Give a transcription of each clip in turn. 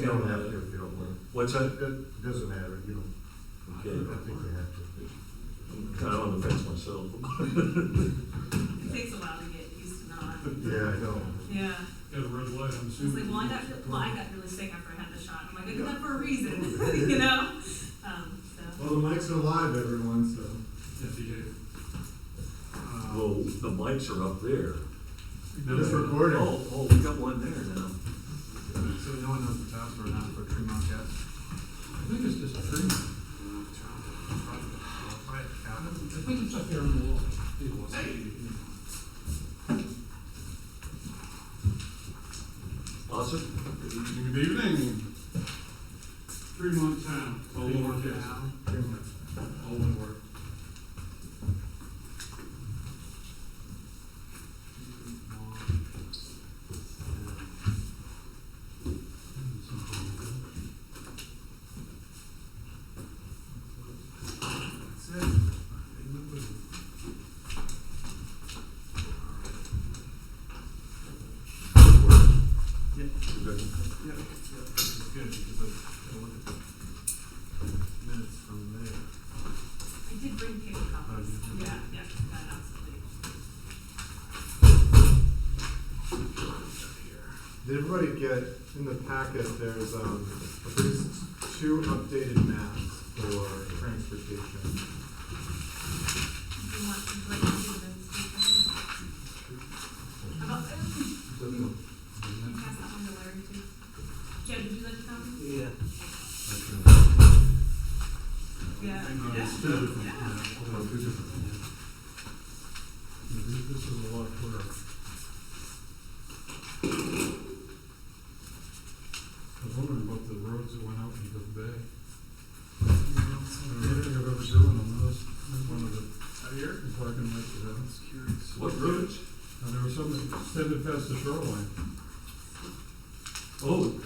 don't have to if you don't want. What's that? It doesn't matter, you know. Okay. I think you have to. I'm kind of on the fence myself. It takes a while to get used to not. Yeah, I know. Yeah. Got a red light, I'm It's assuming. like, I got really sick after I had the shot. I'm like, I did that for a reason, you know? So. Well, the mics are live, everyone, so. Yes, he gave. Well, the mics are up there. It's recording. Oh, we got one there now. So no one knows the password now for Tremont yet? I think it's just a tree. I think it's up there on the wall. It was. Awesome. Good evening. Tremont Town, all lowercase. All one word. That's it. You good? Yeah, this is good because I look at the minutes from there. I did bring paper copies. Yeah, that absolutely. Did everybody get, in the packet, there's, at least 2 updated maps for transportation. Do you want, would you like to do those? How about, can you pass that one to Larry too? Jed, would you like a copy? Yeah. Yeah. It's two different, two different. This is a lot clearer. I was wondering about the roads that went out into the bay. I don't think I've ever driven on those. That's one of the Out here? parking lots that I was curious. What roads? There was some that extended past the shoreline. Oh,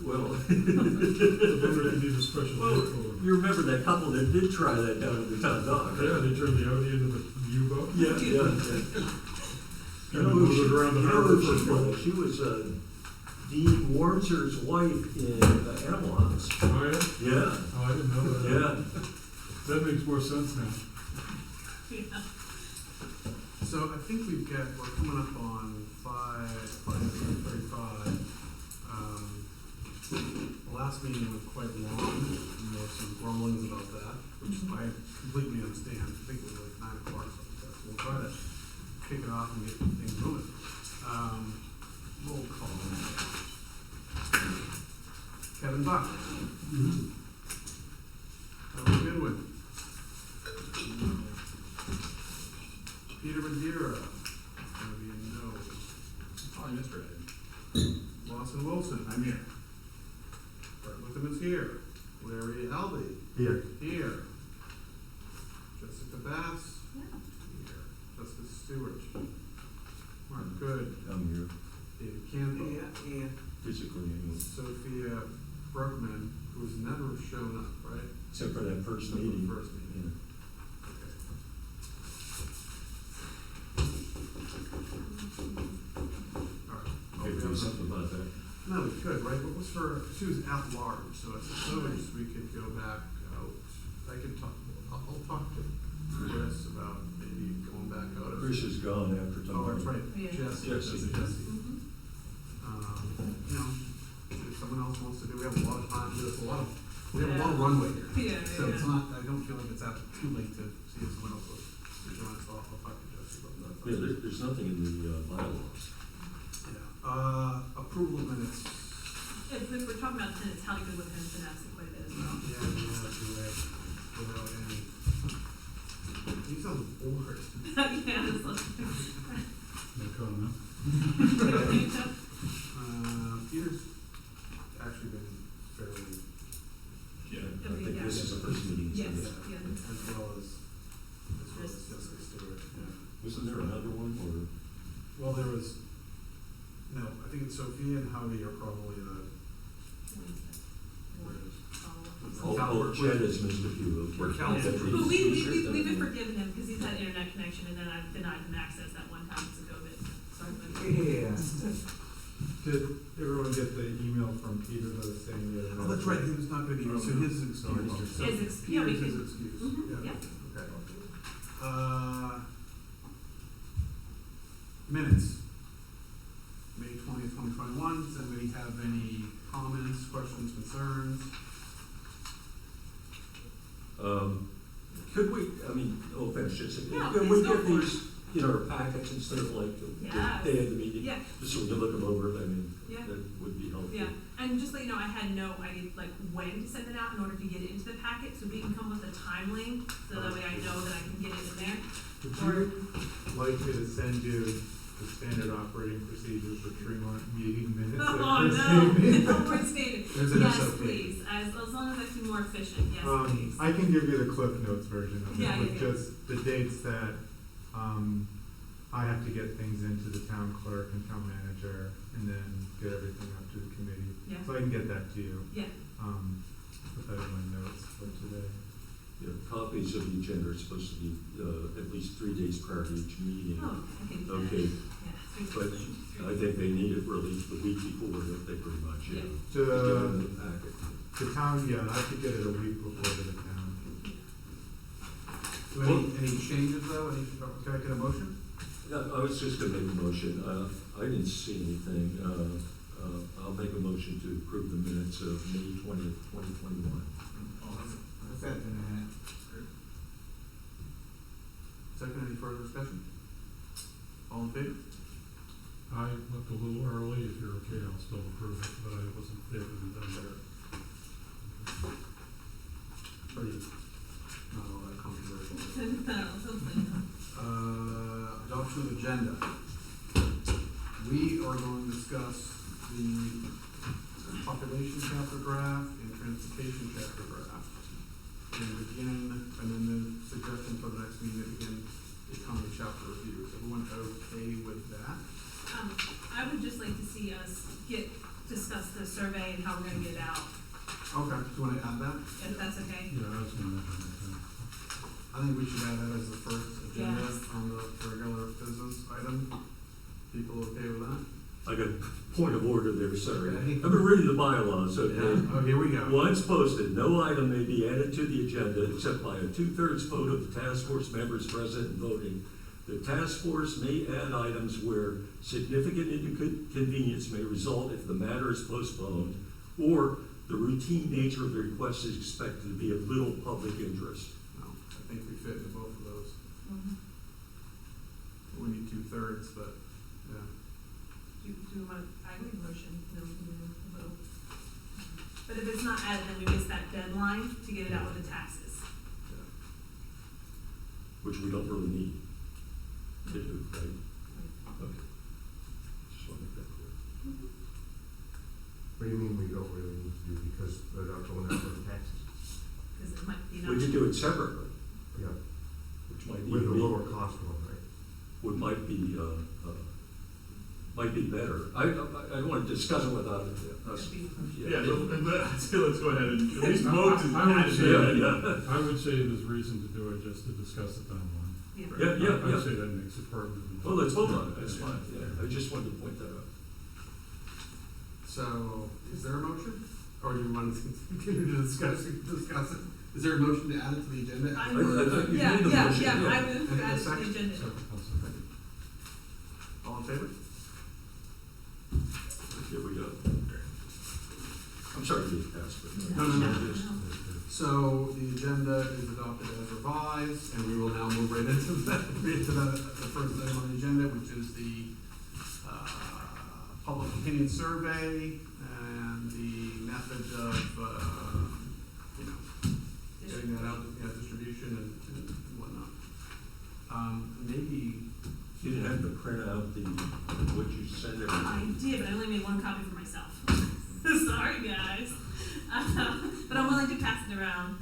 well. I wonder if you need a special Well, vehicle. you remember that couple that did try that down at the town dock? Yeah, they turned the Audi into the U-boat. Yeah. And moved it around the harbor for a while. She was Dean Warmser's wife in Animal House. Oh, yeah? Yeah, Oh, I didn't know that. yeah. That makes more sense now. Yeah. So I think we're coming up on 5:35. The last meeting was quite long, and there were some grumblings about that, which I completely understand. I think it was like 9 o'clock, something like that. So we'll try to kick it off and get things moving. Roll call. Kevin Buck. Howard Goodwin. Peter Madeira. Gonna be a no. Probably yesterday. Lawson Wilson. I'm here. Brett Wickham is here. Larry Albee. Here. Here. Jessica Bass. Yeah. Here. Jessica Stewart. Mark Good. I'm here David Campbell. Yeah. physically anyway. Sophia Bergman, who's never shown up, right? Except for that first Except for the meeting. first meeting. Okay. All right. Maybe do something about that. No, we could, right? What was her, she was at large, so I suppose we could go back out. I could talk, I'll talk to Chris about maybe going back out. Chris is gone after Oh, tomorrow. that's right, Yeah. Jesse. Jesse. Mhm. You know, if someone else wants to do, we have a lot of time to do this, we have a lot of Yeah. runway here. Yeah, So it's yeah. not, I don't feel like it's too late to see if someone else will join us. I'll talk to Jesse about that. Yeah, there's nothing in the bylaws. Yeah. Approval of minutes. If we're talking about tenants, how to go with Henson, that's quite a bit as well. Yeah, without any, you sound bored. Yeah, it's like. No comment. Peter's actually been fairly, Yeah, I think this is the first meeting. Yes, so- yeah. as well as Jessica Stewart, yeah. Wasn't there another one, or? Well, there was, no, I think it's Sophia and Howie are probably the, Oh, Chad is Mr. Pugh, okay. We're Cal. Yeah. That's But right. we've been forgiving him because he's had internet connection and then I've denied him access that one time because of COVID. So I've been. yeah. Did everyone get the email from Peter though saying that? Oh, that's right, he was not gonna be here, so his excuse. So Yeah, we Peter's his can- excuse. Mhm, yeah. Okay. Minutes. May 20th, 2021. Does anybody have any comments, questions, concerns? Could we, I mean, no offense, just, No, could we please go get for it. these in our packets instead of like the Yes. day of the meeting? Yeah. Just so we can look them over, I mean, Yeah. that would be helpful. Yeah, and just let you know, I had no idea like when to send it out in order to get it into the packet, so we can come with a time link, so that way I know that I can get it in there. Would you like me to send you the standard operating procedure for Tremont meeting minutes? that Oh, Chris no, gave me? no, we're stated. There's an Yes, SOP. please, as long as I can be more efficient, yes, please. I can give you the Cliff Notes version of Yeah, it, with yeah, yeah. just the dates that, I have to get things into the town clerk and town manager, and then get everything up to the committee. Yeah. So I can get that to you. Yeah, Put that in my notes for today. You know, copies of the agenda are supposed to be, at least 3 days prior to each meeting. oh, I can do that. Okay, Yeah. but I think they need it really the week before, don't they, pretty much, yeah. Yeah. Just get it in the packet. The town, yeah, I could get it a week before to the town. So any changes though? Can I get a motion? Yeah, I was just gonna make a motion, I didn't see anything, I'll make a motion to approve the minutes of May 20th, 2021. Second, any further discussion? All in favor? I left a little early, if you're okay, I'll still approve it, but I wasn't there to be done there. Pretty, not all that controversial. No, something. Adoption of agenda. We are going to discuss the population chapter graph and transportation chapter graph. And begin, and then the suggestion for the next meeting, begin economy chapter review. Is everyone okay with that? I would just like to see us discuss the survey and how we're gonna get it out, Okay, do you wanna add that? if that's okay. Yeah, I was gonna mention that. I think we should add that as the first agenda Yes. on the regular business item. People okay with that? I got a point of order there, sorry. Okay. I've been reading the bylaws, okay? Oh, here we go. Once posted, no item may be added to the agenda except by a 2/3 vote of the task force members present and voting. The task force may add items where significant inconvenience may result if the matter is postponed, or the routine nature of the request is expected to be of little public interest. No, I think we fit into both of those. Mhm. We need 2/3, but, yeah. Do we want, I make a motion, then we can do a vote. But if it's not added, then we miss that deadline to get it out with the taxes. Yeah. Which we don't really need to do, right? Okay. Just want to make that clear. What do you mean we don't really need to do, because they're not going out for the taxes? Because it might be We could do it separately, Yeah, which might with even a be, lower cost one, right? might be better. I don't want to discuss it without us. Yeah, let's go ahead and at least vote to I would add it say, in. Yeah. I would say there's reason to do it just to discuss the timeline. Yeah. Yeah. I'd say that makes it pertinent. Well, let's vote on it, that's fine, yeah. I just wanted to point that out. So, is there a motion? Or do you want to continue to discuss it? Is there a motion to add it to the agenda? I I move, think you yeah, made the yeah, motion, yeah, yeah. I move And to a add it to the second? agenda. So, I'll second. All in favor? Here we go. I'm sorry to be fast, but. No. Just- So the agenda is adopted as revised, and we will now move right into the first item on the agenda, which is the public opinion survey and the method of, getting that out, distribution and whatnot. Maybe, You didn't have to print out what you sent I everyone. did, but I only made one copy for myself. Sorry, guys. But I'm willing to pass it around.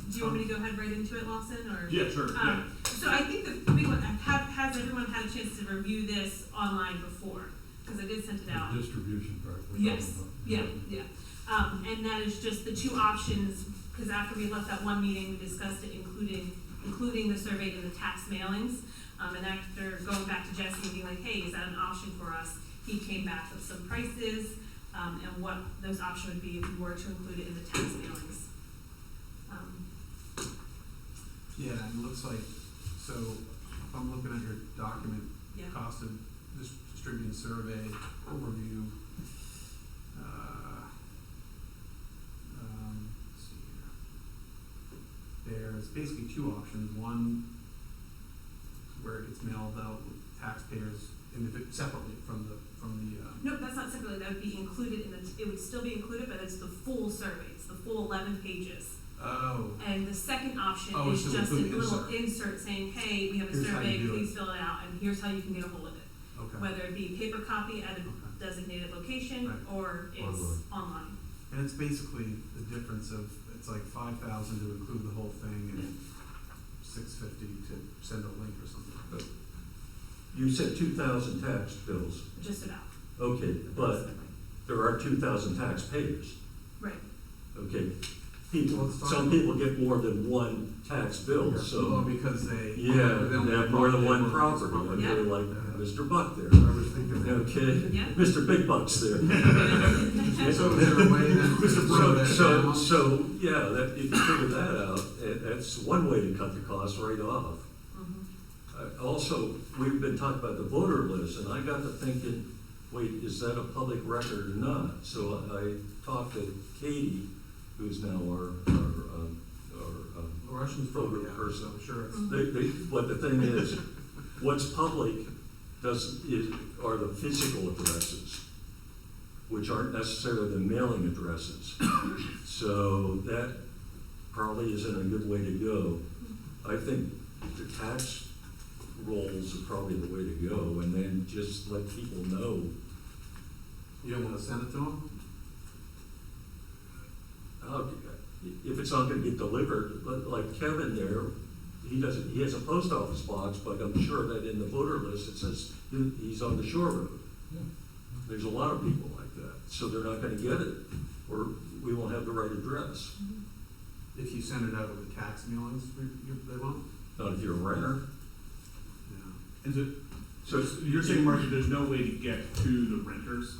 Do you want me to go ahead right into it, Lawson, or? Yeah, sure, yeah. So I think the big one, has everyone had a chance to review this online before? Because I did send it out. The distribution part. we're Yes, talking about. yeah. And that is just the two options, because after we left that one meeting, we discussed it, including the survey and the tax mailings. And after going back to Jesse and being like, hey, is that an option for us? he came back with some prices, and what those options would be if you were to include it in the tax mailings. Yeah, and it looks like, so if I'm looking at your document, Yeah. cost of distributing survey, overview, let's see here. There's basically two options. One, where it gets mailed out with taxpayers separately from the. No, that's not separately, that would be included in the, it would still be included, but it's the full survey, it's the full 11 pages. Oh, And the second option Oh, is it's just a include the little insert. insert saying, hey, we have a Here's how you survey, do it. please fill it out, and here's how you can get a hold of it. okay. Whether it be paper copy at a Okay. designated location, Right. or it's online. And it's basically the difference of, it's like 5,000 to include the whole thing and 650 to send a link or something. You said 2,000 tax bills. Just about. Okay, but there are 2,000 taxpayers. Right. Okay, Well, let's talk some about- people get more than one tax bill, Well, so, because they. yeah, they have more than one property, Yeah. okay, like Mr. Buck there. I was thinking that. Okay, Yeah. Mr. Big Buck's there. So is there a way then to slow that down? So, yeah, that, if you figure that out, that's one way to cut the cost right off. Mhm. Also, we've been talking about the voter list, and I got to thinking, wait, is that a public record or not? So I talked to Katie, who's now our Russians voter probably have, person. so I'm sure it's. But the thing is, what's public are the physical addresses, which aren't necessarily the mailing addresses. So that probably isn't a good way to go. I think the tax rolls are probably the way to go, and then just let people know. You don't wanna send it to them? If it's not gonna get delivered, like Kevin there, he has a post office box, but I'm sure that in the voter list, it says he's on the Shore Road. Yeah. There's a lot of people like that, so they're not gonna get it, or we won't have the right address. If you send it out with the tax mailings, they won't? Not if you're a renter. Yeah. Is it, So so you're saying, Mark, that there's no way to get to the renters?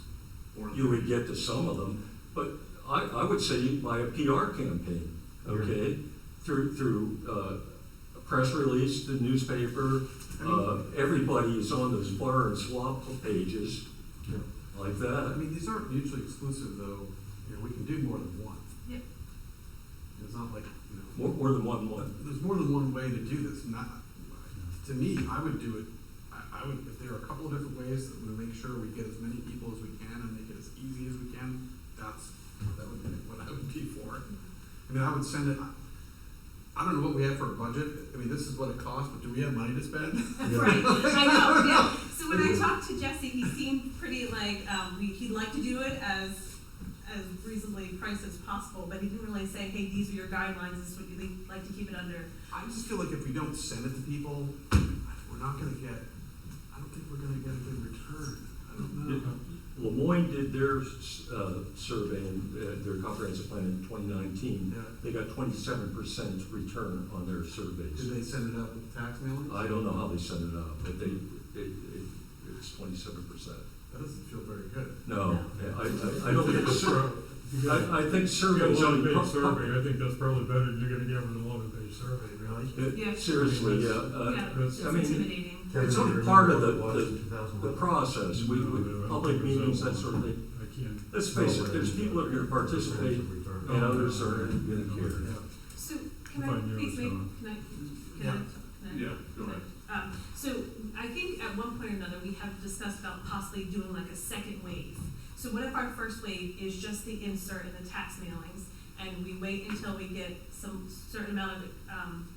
Or you would get to some of them, but I would say by a PR campaign, okay? Through a press release, the newspaper, everybody is on those bar and swap pages, Yeah. like I that. mean, these aren't mutually exclusive though, you know, we can do more than one. Yep. It's not like, you know, More than one. there's more than one way to do this, not, to me, I would do it, I would, if there are a couple of different ways that we make sure we get as many people as we can and make it as easy as we can, that would be what I would be for. I mean, I would send it, I don't know what we have for a budget, I mean, this is what it costs, but do we have money to spend? Right, I know, yeah. So when I talked to Jesse, he seemed pretty like, he'd like to do it as reasonably priced as possible, but he didn't really say, hey, these are your guidelines, this is what you'd like to keep it under. I just feel like if we don't send it to people, we're not gonna get, I don't think we're gonna get a good return. I don't know. Lemoyne did their survey, their comprehensive plan in 2019. Yeah. They got 27% return on their surveys. Did they send it out with the tax mailings? I don't know how they sent it out, but it's 27%. That doesn't feel very good. No, I don't get I think If you get a surveys only. one-page survey, I think that's probably better than you're gonna get with a 11-page survey, really. Yeah. Seriously, yeah. Yeah, it's I mean, intimidating. it's only part of the process. We, No, public meetings, that sort of thing. I can't. Let's face it, there's people that are gonna participate and others are gonna care. So can I, Fine, please, you're can I? Yeah, go ahead. So I think at one point or another, we have discussed about possibly doing like a second wave. So what if our first wave is just the insert and the tax mailings, and we wait until we get some certain amount of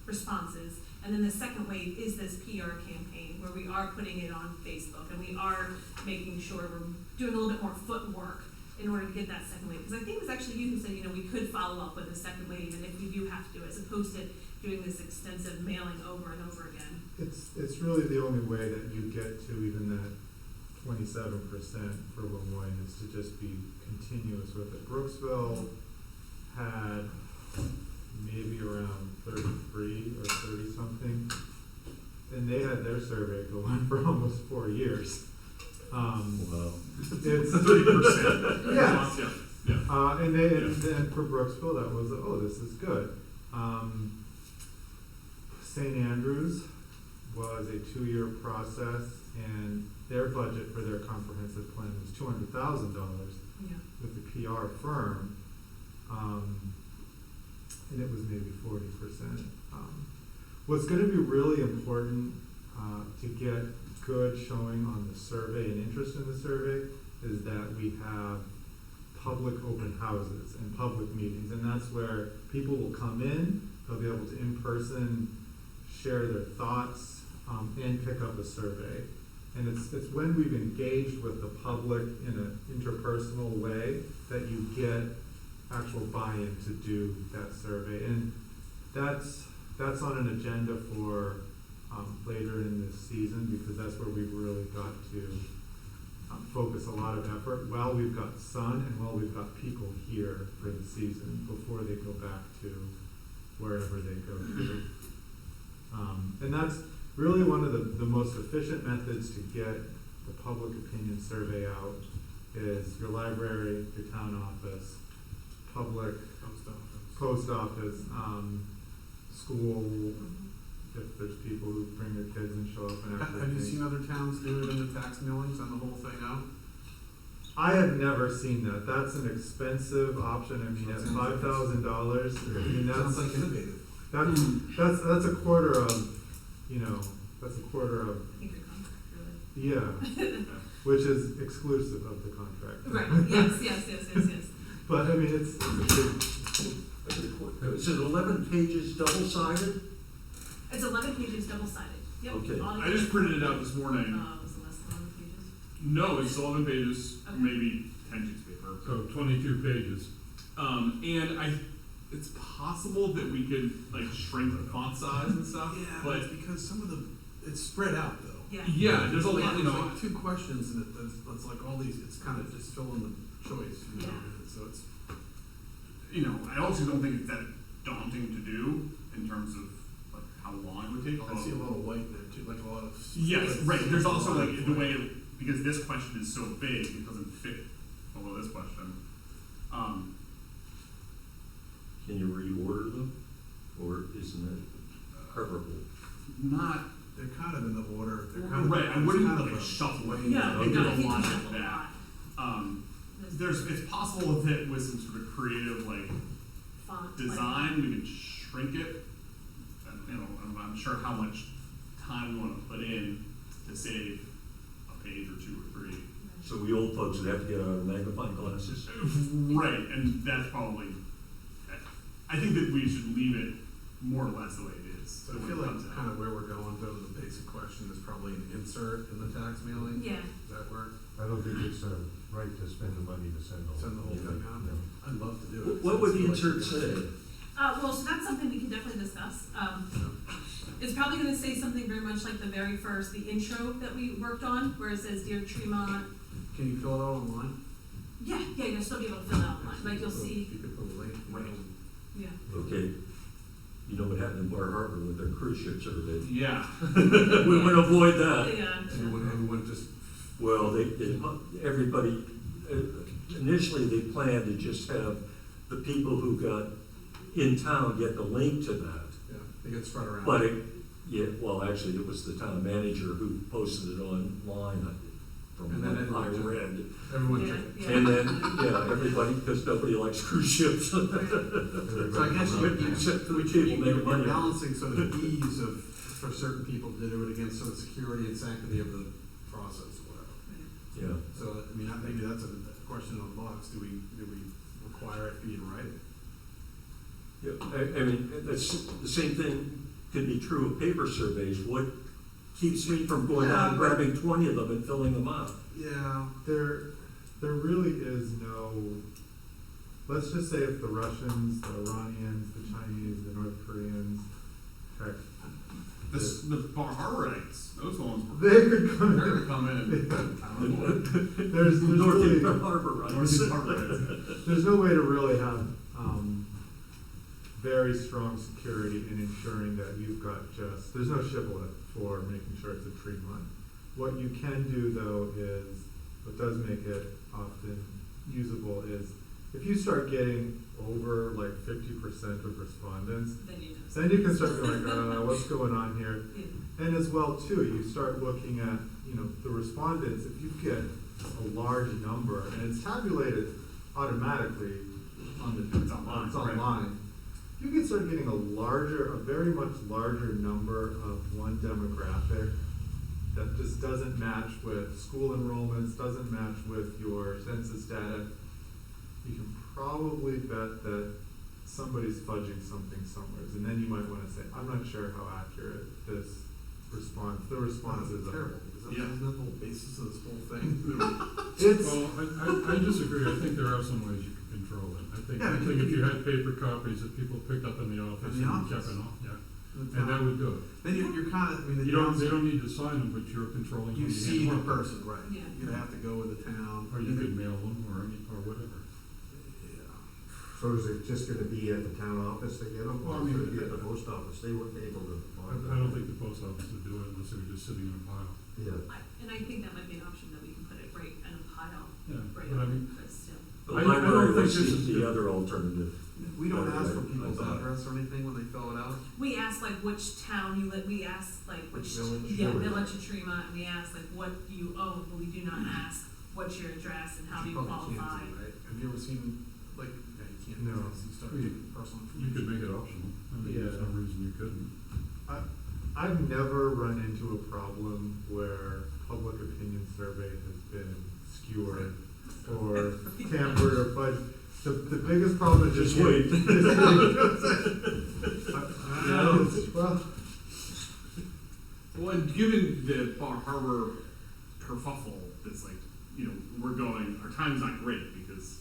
responses, and then the second wave is this PR campaign where we are putting it on Facebook and we are making sure we're doing a little bit more footwork in order to get that second wave. Because I think it was actually you who said, we could follow up with a second wave, and if we do have to, as opposed to doing this extensive mailing over and over again. It's really the only way that you get to even that 27% for Lemoyne is to just be continuous with it. Brooksville had maybe around 33 or 30 something, and they had their survey going for almost 4 years. Wow. It's, 30%. Yes. Yeah, yeah. and then for Brooksville, that was, oh, this is good. St. Andrews was a 2-year process, and their budget for their comprehensive plan was $200,000 Yeah. with the PR firm, and it was maybe 40%. What's going to be really important to get good showing on the survey and interest in the survey is that we have public open houses and public meetings, and that's where people will come in, they'll be able to in person share their thoughts and pick up a survey. And it's when we've engaged with the public in an interpersonal way that you get actual buy-in to do that survey. And that's on an agenda for later in this season, because that's where we've really got to focus a lot of effort while we've got sun and while we've got people here for the season before they go back to wherever they go to. And that's really one of the most efficient methods to get the public opinion survey out is your library, your town office, public, post office, school, if there's people who bring their kids and show up and everything. Have you seen other towns do it in the tax mailings and the whole thing out? I have never seen that. That's an expensive option. I mean, at $5,000, I mean, Sounds like innovative. that's a quarter of, that's a quarter of, I think your contract, really. yeah, which is exclusive of the contract. Right, yes. But I mean, it's a big, Is it 11 pages double-sided? It's 11 pages, double-sided. Yep. Okay. all I just printed it out this morning. Was it less than 11 pages? No, it's 11 pages, Okay. maybe 10 sheets of paper. So 22 pages. And it's possible that we could like shrink the font size and stuff. Yeah, but it's because some of it's spread out though. Yeah. yeah, there's a lot. There's like 2 questions and it's like all these, it's kind of just fill in the choice, Yeah. So it's, I also don't think it's that daunting to do in terms of like how long it would take. I see a lot of white there too, like a lot of. Yes, right. There's also like the way because this question is so big, it doesn't fit below this question. Can you reorder them, or isn't it preferable? Not They're kind of in the order, they're kind of. right. I it's wouldn't kind of like a shuffle it. way- No, Okay. no, I There's a think lot you of shuffle a that. lot. It's possible that with some sort of creative like Font. design, we could shrink it. I'm not sure how much time we want to put in to save a page or 2 or 3. So we old folks would have to get our magnifying glasses. Right, and that's probably. I think that we should leave it more or less the way it is. So I feel like kind of where we're going to the basic question is probably an insert in the tax mailing. Yeah. Does that work? I don't think it's right to spend the money to send Send the whole thing out? No. I'd love to do it. What would the I feel like insert say? Well, so that's something we can definitely discuss. It's probably going to say something very much like the intro that we worked on, where it says, "Dear Tremont." Can you fill it out online? Yeah, you'll still be able to fill it out online. Like you'll see. You could put a link. Right. Yeah. Okay. You know what happened in Bar Harbor with their cruise ship survey? Yeah. We want to avoid that. Yeah. Everyone just. Well, everybody, initially they planned to just have the people who got in town get the link to that. Yeah, they get spread around. But actually it was the town manager who posted it online from And then what I everyone read. Everyone Yeah, took it. yeah. And then, everybody, because nobody likes cruise ships. So I guess Except for the people making you're money. balancing sort of ease of, for certain people to do it against sort of security and sanctity of the process or whatever. Yeah. So, I mean, maybe that's a question on the box, do we require it be in writing? Yeah, I mean, that's, the same thing could be true of paper surveys. What keeps me from going out and grabbing 20 of them and filling them out? Yeah. there really is no, let's just say if the Russians, the Iranians, the Chinese, the North Koreans, heck, The Bar Harborites, those ones were. they could come They're in. gonna come in. I don't know. There's Northeast really, Harbor, right? Northeast Harborites. there's no way to really have very strong security in ensuring that you've got there's no shibboleth for making sure it's a Tremont What you can do though is, what does make it often usable is, if you start getting over like 50% of respondents, Then you know. then you can start being like, what's going on here? Yeah. And as well too, you start looking at, the respondents, if you get a large number, and it's tabulated automatically on the, It's online, it's right. online. You can start getting a very much larger number of one demographic that just doesn't match with school enrollments, doesn't match with your census data. You can probably bet that somebody's fudging something somewhere, and then you might wanna say, I'm not sure how accurate the responses That's are. terrible, because Yeah. isn't that the whole basis of this whole thing? It's, Well, I disagree. I think there are some ways you can control it. Yeah, I think if you had paper copies that people picked up in the office In the and office. kept it on, and that would do it. Then you're kind of, I mean, the They don't downside- need to sign them, but you're controlling. you who see hand the them out. person, right? Yeah. You'd have to go with the town. Or you could mail them, or whatever. Yeah. So is it just gonna be at the town office they get them, Well, I or mean, could it be at the post office? They wouldn't be able to. I don't think the post office would do it unless they were just sitting in a pile. Yeah. And I think that might be an option, that we can put it right in a pile, Yeah, right but I on mean, it, but still. The I don't library would think this is seek the good. other alternative. We don't ask for I people's thought- address or anything when they fill it out. We asked like which town you live, we asked like which, Village? yeah, Village. village of Tremont, and we asked like what do you own, but we do not ask what's your address and how do you Probably can't qualify. do, right? Have you ever seen, like, yeah, you can't, No. unless you start You- getting personal You could information. make it optional. I mean, there's no Yeah. reason you couldn't. I've never run into a problem where public opinion survey has been skewered or tampered or fudged. The biggest problem is Just just. wait. Well, Well, and given the Bar Harbor kerfuffle, that's like, our time's not great because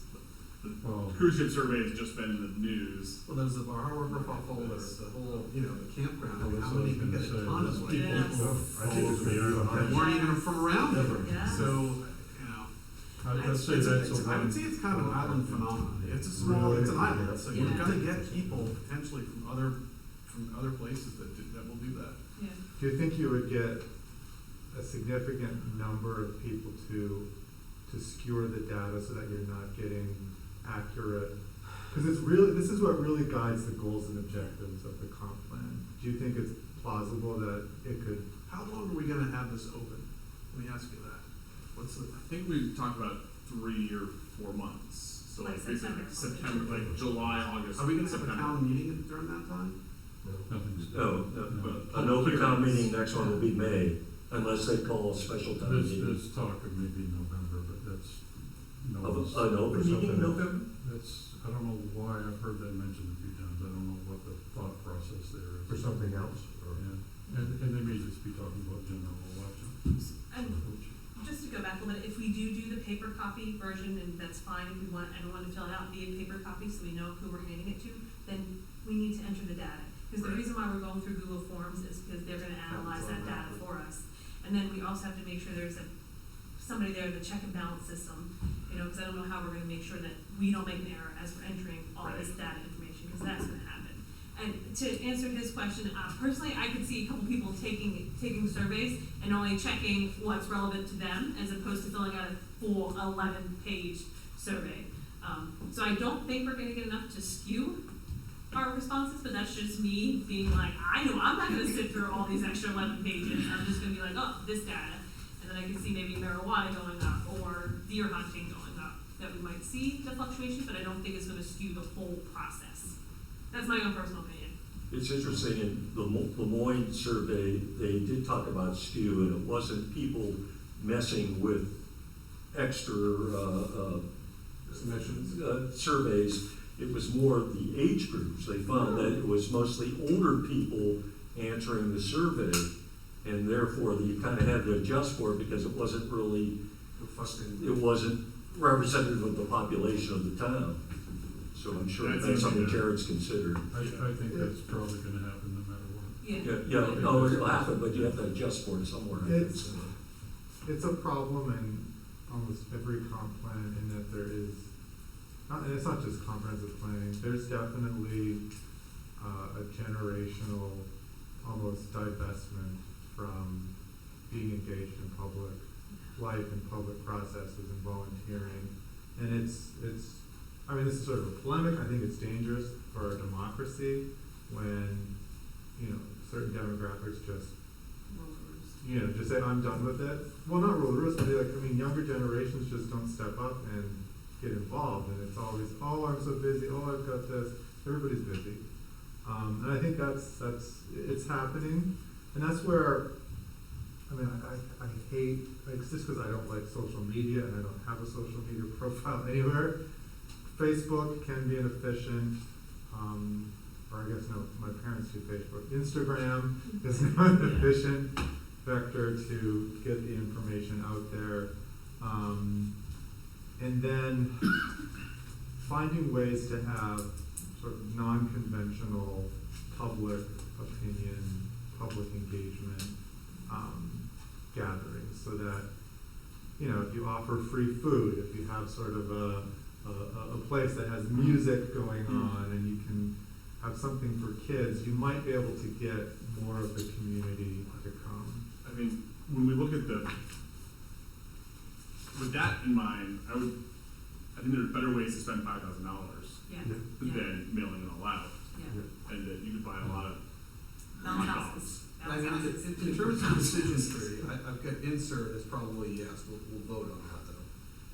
the Well, cruise ship survey has just been in the news. Well, there's the Bar Harbor kerfuffle, there's the whole, the campground, Well, that's how what I many, was we gonna get a say. ton of People- people Yes. I think it's gonna be that behind. weren't even from around there. Yeah. So, I'd say it's that's a I would one. say it's kind of an island phenomenon. It's a small, Really? it's an island, so you're Yeah. gonna get people potentially from other places that will do that. Yeah, do you think you would get a significant number of people to skewer the data so that you're not getting accurate? Because this is what really guides the goals and objectives of the comp plan. Do you think it's plausible that it could? How long are we gonna have this open? Let me ask you that. What's the, I think we talked about 3 or 4 months. So Like basically September. September, like July, August, are we gonna have a September. town meeting during that time? Nothing's. No, an open town meeting, next one will be May, unless they call a special town meeting. There's talk of maybe November, but that's. no Of one's- an open meeting in something else. November? That's, I don't know why, I've heard that mentioned a few times, I don't know what the thought process there is. For something else, or? Yeah, and they may just be talking about general election. and just to go back a little bit, if we do the paper copy version, and that's fine, if we want everyone to fill it out via paper copy, so we know who we're handing it to, then we need to enter the data. Because the Right. reason why we're going through Google Forms is because they're gonna analyze that data for us. And then we also have to make sure there's somebody there, the check and balance system, because I don't know how we're gonna make sure that we don't make an error as we're entering all this Right. data information, because that's gonna happen. And to answer his question, personally, I could see a couple people taking surveys and only checking what's relevant to them, as opposed to filling out a full 11-page survey. So I don't think we're gonna get enough to skew our responses, but that's just me being like, I know I'm not gonna sit through all these extra 11 pages. I'm just gonna be like, oh, this data. And then I can see maybe marijuana going up or deer hunting going up, that we might see the fluctuation, but I don't think it's gonna skew the whole process. That's my own personal opinion. It's interesting, in the Des Moines survey, they did talk about skew, and it wasn't people messing with extra, surveys. It was more the age groups. They found that it was mostly older people answering the survey, and therefore you kind of had to adjust for it because it wasn't really, it wasn't representative of the population of the town. So I'm sure That's that's something interesting. Jared's considered. I think that's probably gonna happen no matter what. Yeah, no, it'll happen, but you have to adjust for it somewhere. I It's- guess. It's a problem in almost every comp plan in that there is, and it's not just comprehensive planning, there's definitely a generational almost divestment from being engaged in public life and public processes and volunteering. And I mean, this is sort of a polemic. I think it's dangerous for our democracy when, certain demographics just, just say, I'm done with it. Well, not rule the roost, but younger generations just don't step up and get involved. And it's always, oh, I'm so busy. Oh, I've got this. Everybody's busy. And I think it's happening. And that's where, I hate, it's just because I don't like social media and I don't have a social media profile anywhere. Facebook can be inefficient, or I guess no, my parents do Facebook. Instagram is not an efficient vector to get the information out there. And then finding ways to have sort of non-conventional public opinion, public engagement gatherings, so that, if you offer free food, if you have sort of a place that has music going on and you can have something for kids, you might be able to get more of the community to come. I mean, when we look at with that in mind, I think there are better ways to spend $5,000 Yeah. than mailing it all out. Yeah. And that you could buy a lot of Bounce hot houses. dogs. I mean, in terms of decision tree, I've got insert as probably yes, we'll vote on that though.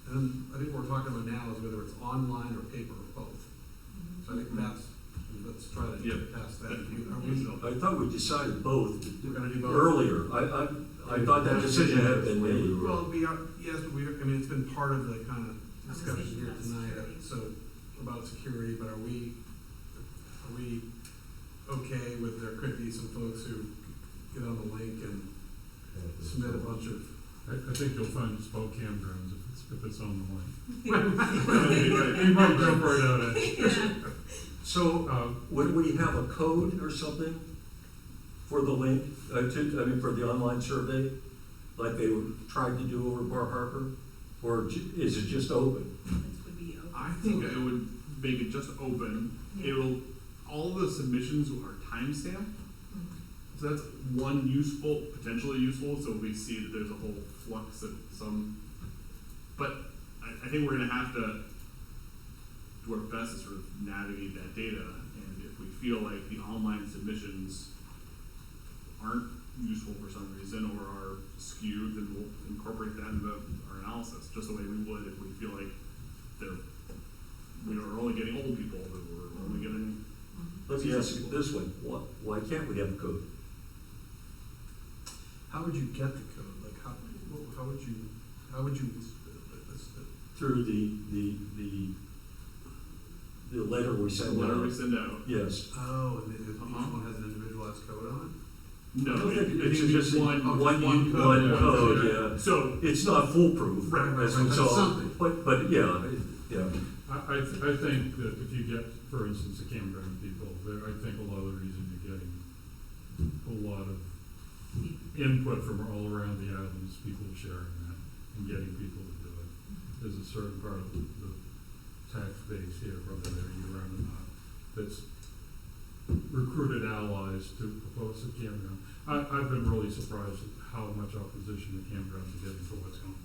And then I think what we're talking about now is whether it's online or paper or both. So I think let's try to Yeah. pass that. I thought we decided both We're gonna do both? earlier. I thought that decision had been made. Well, yes, but it's been part of the kind of discussion here tonight, about security, but are we okay with, there could be some folks who get on the link and submit a bunch of. I think you'll find it's about campgrounds if it's on the link. He might jump right out at it. So, would we have a code or something for the link, for the online survey, like they tried to do over Bar Harbor? Or is it just open? This would be open. I think it would make it just open. Yeah. All the submissions are timestamped. Mhm. So that's one potentially useful, so we see that there's a whole flux of some, but I think we're gonna have to do our best to sort of navigate that data, and if we feel like the online submissions aren't useful for some reason or are skewed, then we'll incorporate that into our analysis, just the way we would if we feel like we are only getting old people, that we're only getting. Let me ask it this way, why can't we have a code? How would you get the code? Like how would you Through the letter we The send letter out? we send out. Yes. and each one has an individualized code on No, I don't think it's just one one code. code, yeah. So, It's not foolproof, Right, as we but saw, something. but yeah. I think that if you get, for instance, the campground people, I think a lot of the reason you're getting a lot of input from all around the island is people sharing that and getting people to do it. There's a certain part of the tax base here, whether they're year-round or not, that's recruited allies to propose a campground. I've been really surprised at how much opposition the campgrounds are getting for what's going on.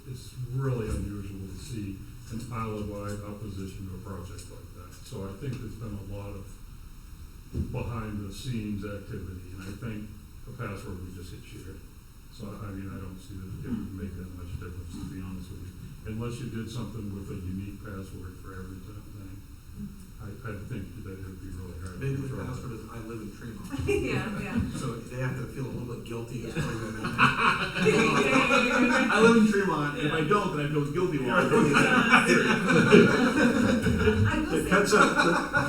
It's really unusual to see an island-wide opposition to a project like that. So I think there's been a lot of behind-the-scenes activity, and I think the password would just get shared. So I don't see that it would make that much difference, to be honest with you, unless you did something with a unique password for every thing. I think that it would be really hard. Maybe to the control that. password is I live in Tremont. Yeah. So they have to feel a little bit guilty just Yeah. putting that in there. Yeah. I live in Tremont, and if I don't, then I feel guilty while I'm doing I will It say- cuts out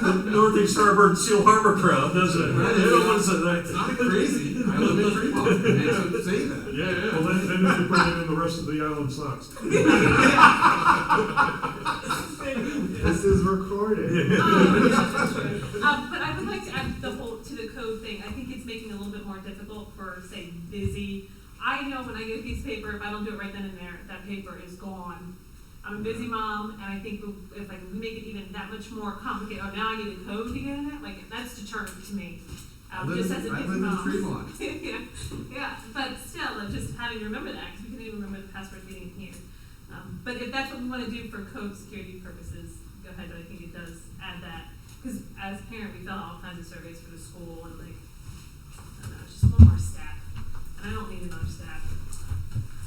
the Northeast Harbor and Seal Harbor crowd, doesn't it? Right. It's not crazy. I live in Tremont. It makes them say that. Yeah. Well, then you can put it in the rest of the island sucks. This is recorded. But I would like to add to the code thing. I think it's making it a little bit more difficult for, say, busy. I know when I get a piece of paper, if I don't do it right then and there, that paper is gone. I'm a busy mom, and I think if we make it even that much more complicated, now I need a code to get in it, like, that's deterrent to me. Just as a I big live in mom. Tremont. Yeah, but still, just having to remember that, because we couldn't even remember the password getting in here. But if that's what we wanna do for code security purposes, go ahead, but I think it does add that. Because as a parent, we fill out all kinds of surveys for the school and like, I don't know, it's just one more stack. And I don't need another stack.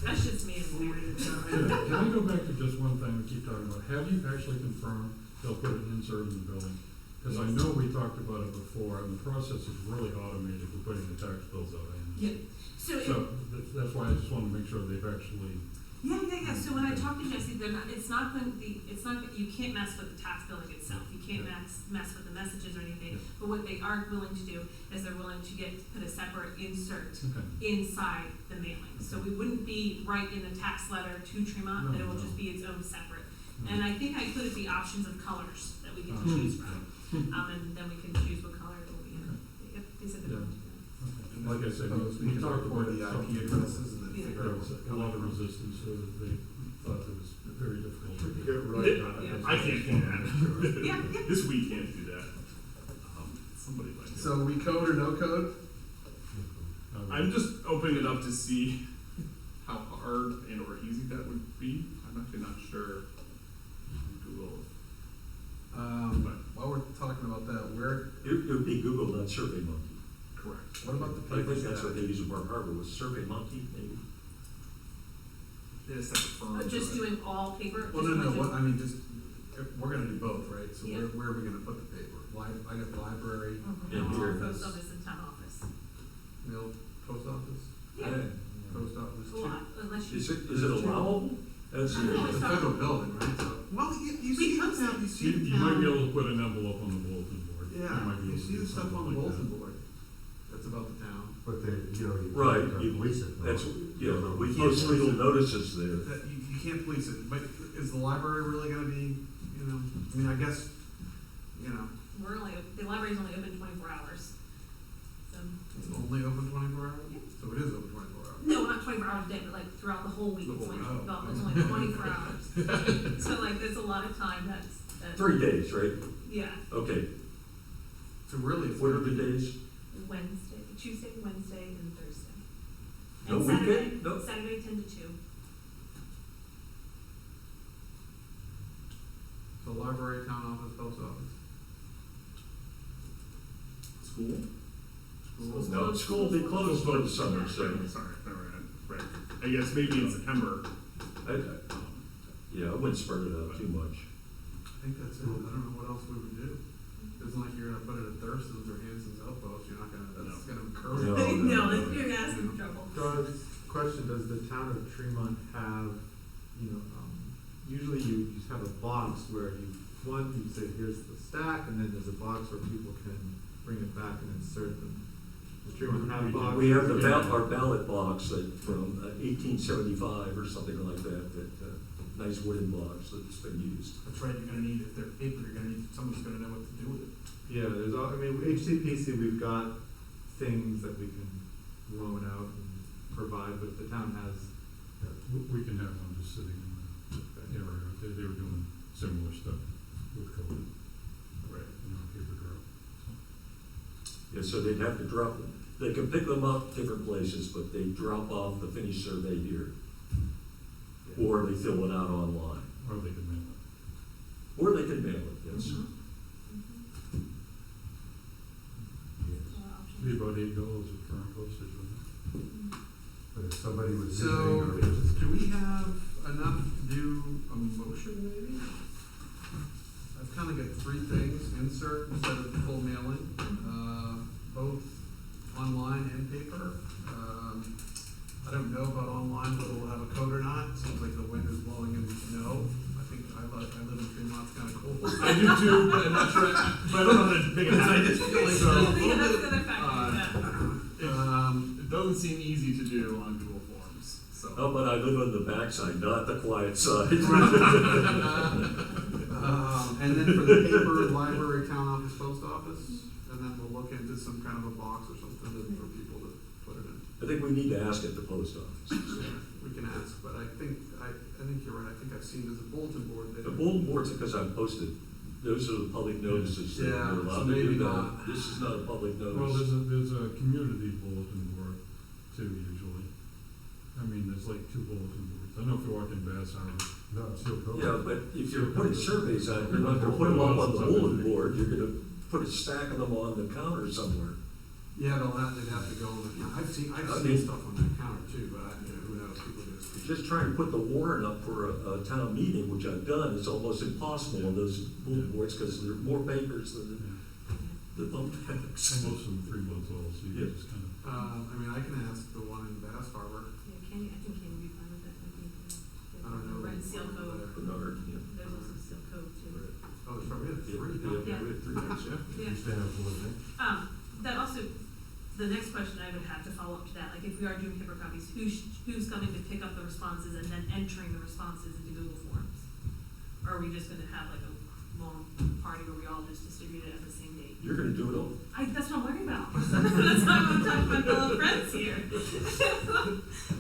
That's just me as a parent. Can I go back to just one thing we keep talking about? Have you actually confirmed they'll put an insert in the building? Because I know we talked about it before, and the process is really automated for putting the tax bills out. Yeah. So, That's why I just want to make sure they've actually. yeah. So when I talked to Jesse, it's not going to be, you can't mess with the tax billing itself. You can't mess with the messages or anything. Yeah. But what they are willing to do is they're willing to put a separate insert Okay. inside the mailing. So we wouldn't be right in the tax letter to Tremont, but it will just be its own separate. And I think I included the options of colors that we get to choose from. And then we can choose what color it will be in. Yep, these are the Yeah. ones. And Like I then said, suppose we can talked record about the it. IP addresses and then Yeah. figure There out was what a lot of resistance, so that they thought it was very difficult. Get right on it. Yeah. I can't do that. Yeah. This week can't do that. Somebody might do it. So we code or no code? I'm just opening it up to see how hard and or easy that would be. I'm actually not sure. Google. While we're talking about that, where, It would be Google, not SurveyMonkey. Correct. what about the I paper think that's what stack? they use in Bar Harbor, was SurveyMonkey, maybe? They just have a firm. Just doing all paper? Well, just no, one what, I mean, just, we're gonna do both, right? So Yeah. where are we gonna put the paper? I got library, Mhm. Yeah, here. Post office and town office. mail, post office, Yeah, post office. a lot, unless you. Is it allowable? That's I don't know, It's a federal building, right? So, well, you see post the town, it. you see You, the you might be town, able to put an envelope on the bulletin board. yeah, might be you able to see do the stuff something on the like that. bulletin board. That's about the town. But they, you know, you Right, can't you- police it. though. That's, yeah, we Can't post police legal it. notices there. That, you can't police it, but is the library really gonna be, you know, I mean, I guess, you know, The library's only open 24 hours. So, it's only open 24 hours? Yeah. So it is open 24 hours. no, not 24 hours a day, but like throughout the whole week, The it's whole only, week. well, it's only 24 hours. So like, there's a lot of time that's. 3 days, right? Yeah, Okay, So really, it's what are gonna the be, days? Tuesday, Wednesday, and Thursday. No And weekend? Saturday, No. Saturday 10 to 2. so library, town office, post office. School? School's No, closed. school will be closed for the summer, Yeah. so. Sorry, right. I guess maybe in September. Yeah, I wouldn't spread it out too much. I think that's it, I don't know what else we would do. It's not like you're gonna put it at Thurston's or Hanson's Outpost, you're not gonna, that's gonna encourage. No, No, no. you're gonna ask for trouble. Question, does the town of Tremont have, usually you just have a box where you say, here's the stack, and then there's a box where people can bring it back and insert them. Does Tremont have a box? We have our ballot box from 1875 or something like that, nice wooden box that's been used. That's right, you're gonna need, if they're paper, you're gonna need, someone's gonna know what to do with it. Yeah, HCPC, we've got things that we can loan out and provide, but if the town has, We can have one just sitting in the area. They were doing similar stuff with COVID. Right. Paper drop. Yeah, so they'd have to drop them. They can pick them up different places, but they drop off the finished survey here. Or they fill it out online. Or they could mail it. Or they can mail it, yes. Mhm. Be about $8 with current postage, wouldn't it? But if somebody was So, using, or just, do we have enough to do a motion maybe? I've kinda got three things, insert instead of full mailing, both online and paper. I don't know about online, whether we'll have a code or not, seems like the wind is blowing in no. I think I live in Fremont, it's kinda cool. I do too, but I'm not sure, but I don't know how to make it I happen. just feel like So, a Yeah, little that's bit the other factor, yeah. it doesn't seem easy to do on Google Forms, so. Oh, but I live on the backside, not the quiet side. And then for the paper, library, town office, post office, and then we'll look into some kind of a box or something for people to put it in. I think we need to ask at the post office. We can ask, but I think you're right, I think I've seen there's a bulletin board there. The bulletin boards, because I've posted those are the public notices that Yeah, you're so allowed to maybe do that. not. This is not a public Well, notice. there's a community bulletin board too, usually. I mean, there's like 2 bulletin boards. I don't know if you walk in Bass Harbor. No, it's still cool. Yeah, but if you're putting surveys out, you're not gonna put them up on the bulletin board, you're gonna put a stack of them on the counter somewhere. Yeah, no, they'd have to go on the counter. I've seen stuff on that counter too, but who knows, people just. Just trying to put the warrant up for a town meeting, which I've done, is almost impossible on those bulletin boards, because there are more papers than Yeah. the thumbtacks. And most of them 3 months old, so you Yeah. just kind of. I mean, I can ask the one in Bass Harbor. Yeah, Candy, I think Candy would be fine with that, I think, I don't know. Right, Seal Cove, Bernard, yeah. there's also Seal Cove too. Oh, there's probably Yeah, three. yeah, we had 3 months, yeah. Yeah. You stand up for one thing. That also, the next question I would have to follow up to that, like if we are doing paper copies, who's coming to pick up the responses and then entering the responses into Google Forms? Or are we just gonna have like a long party where we all just distribute it at the same date? You're gonna do it all. That's what I'm worried about. That's why I'm talking to my fellow friends here.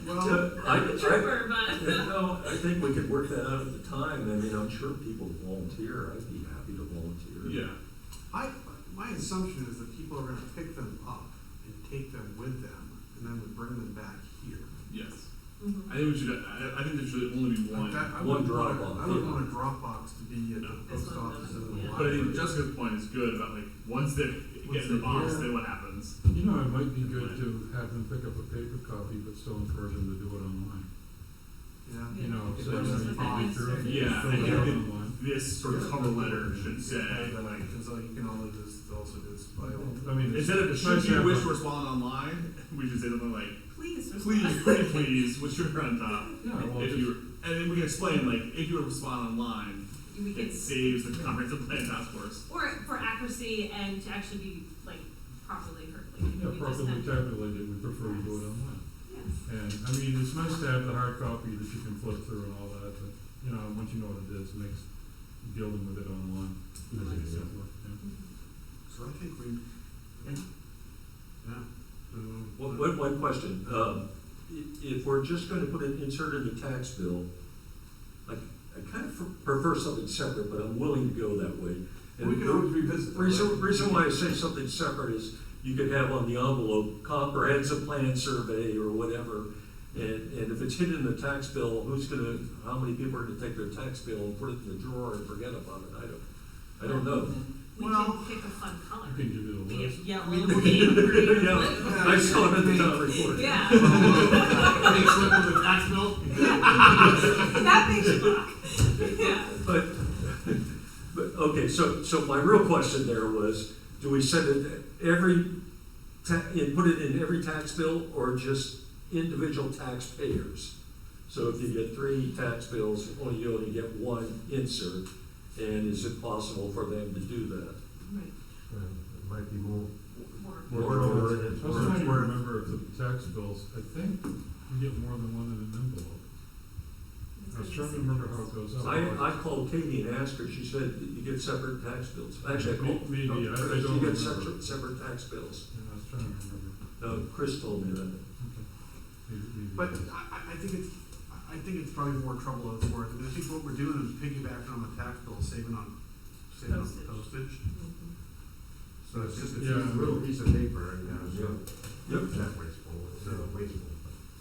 Well, I'm a trooper, but. No, I think we could work that out at the time. I mean, I'm sure people volunteer. I'd be happy to volunteer. Yeah. my assumption is that people are gonna pick them up and take them with them, and then would bring them back here. Yes. Mhm. I think we should. I think there should only be one. Like that, I One wouldn't want Dropbox, I wouldn't yeah. want a Dropbox to be at the This post one office doesn't, and the yeah. But I think library. Jessica's point is good about like once they get in the box, Yeah. then what happens? You know, it might be good to have them pick up a paper copy, but still encourage them to do it online. Yeah. You know, If so there's you a can box, read through it. Yeah, fill I it think out it- online. This sort of cover letter should say like Because you can also just file. I mean, instead of it's should nice to you have wish a- to respond online, we should say something like Please respond. please, pretty please, which you're on top. Yeah, well, If just- you and then we can explain like if you respond online, We could, it saves the comprehensive plan task force. or for accuracy and to actually be like properly heard, like Yeah, we just properly have. tabulated, we prefer to do it online. Yes. And, I mean, it's nice to have the hard copy that you can flip through and all that, but, you know, once you know what it is, it makes dealing with it online easier, simpler, yeah. So I think we, yeah. One question, if we're just gonna put an insert in the tax bill, I kind of prefer something separate, but I'm willing to go that way. And We can the always revisit that. reason why I say something separate is you could have on the envelope comprehensive plan survey or whatever. And if it's hidden in the tax bill, how many people are gonna take their tax bill and put it in the drawer and forget about it? I don't know. We Well, can pick a fun color. I can give you the We list. have yellow, green, green, Yeah, blue. I saw it in the town report. Yeah. Big slip of the tax bill. That makes you look. Yeah. But, okay, so my real question there was, do we send it put it in every tax bill or just individual taxpayers? So if you get 3 tax bills, you only get 1 insert, and is it possible for them to do that? Right. It might be more. More. Word. I was trying to remember if the tax bills, I think you get more than one in an envelope. I was trying to remember how it goes up. I called Katie and asked her, she said you get separate tax bills. Actually, I called, Maybe, I you don't get remember. separate tax bills. Yeah, I was trying to remember. No, Chris told me that. Okay. Maybe- But I think it's probably more trouble than it's worth. I mean, I think what we're doing is piggybacking on the tax bill, saving on Postage. postage. Mhm. So it's just, It's just a little piece of paper, and, Yep. it's not wasteful, it's not wasteful.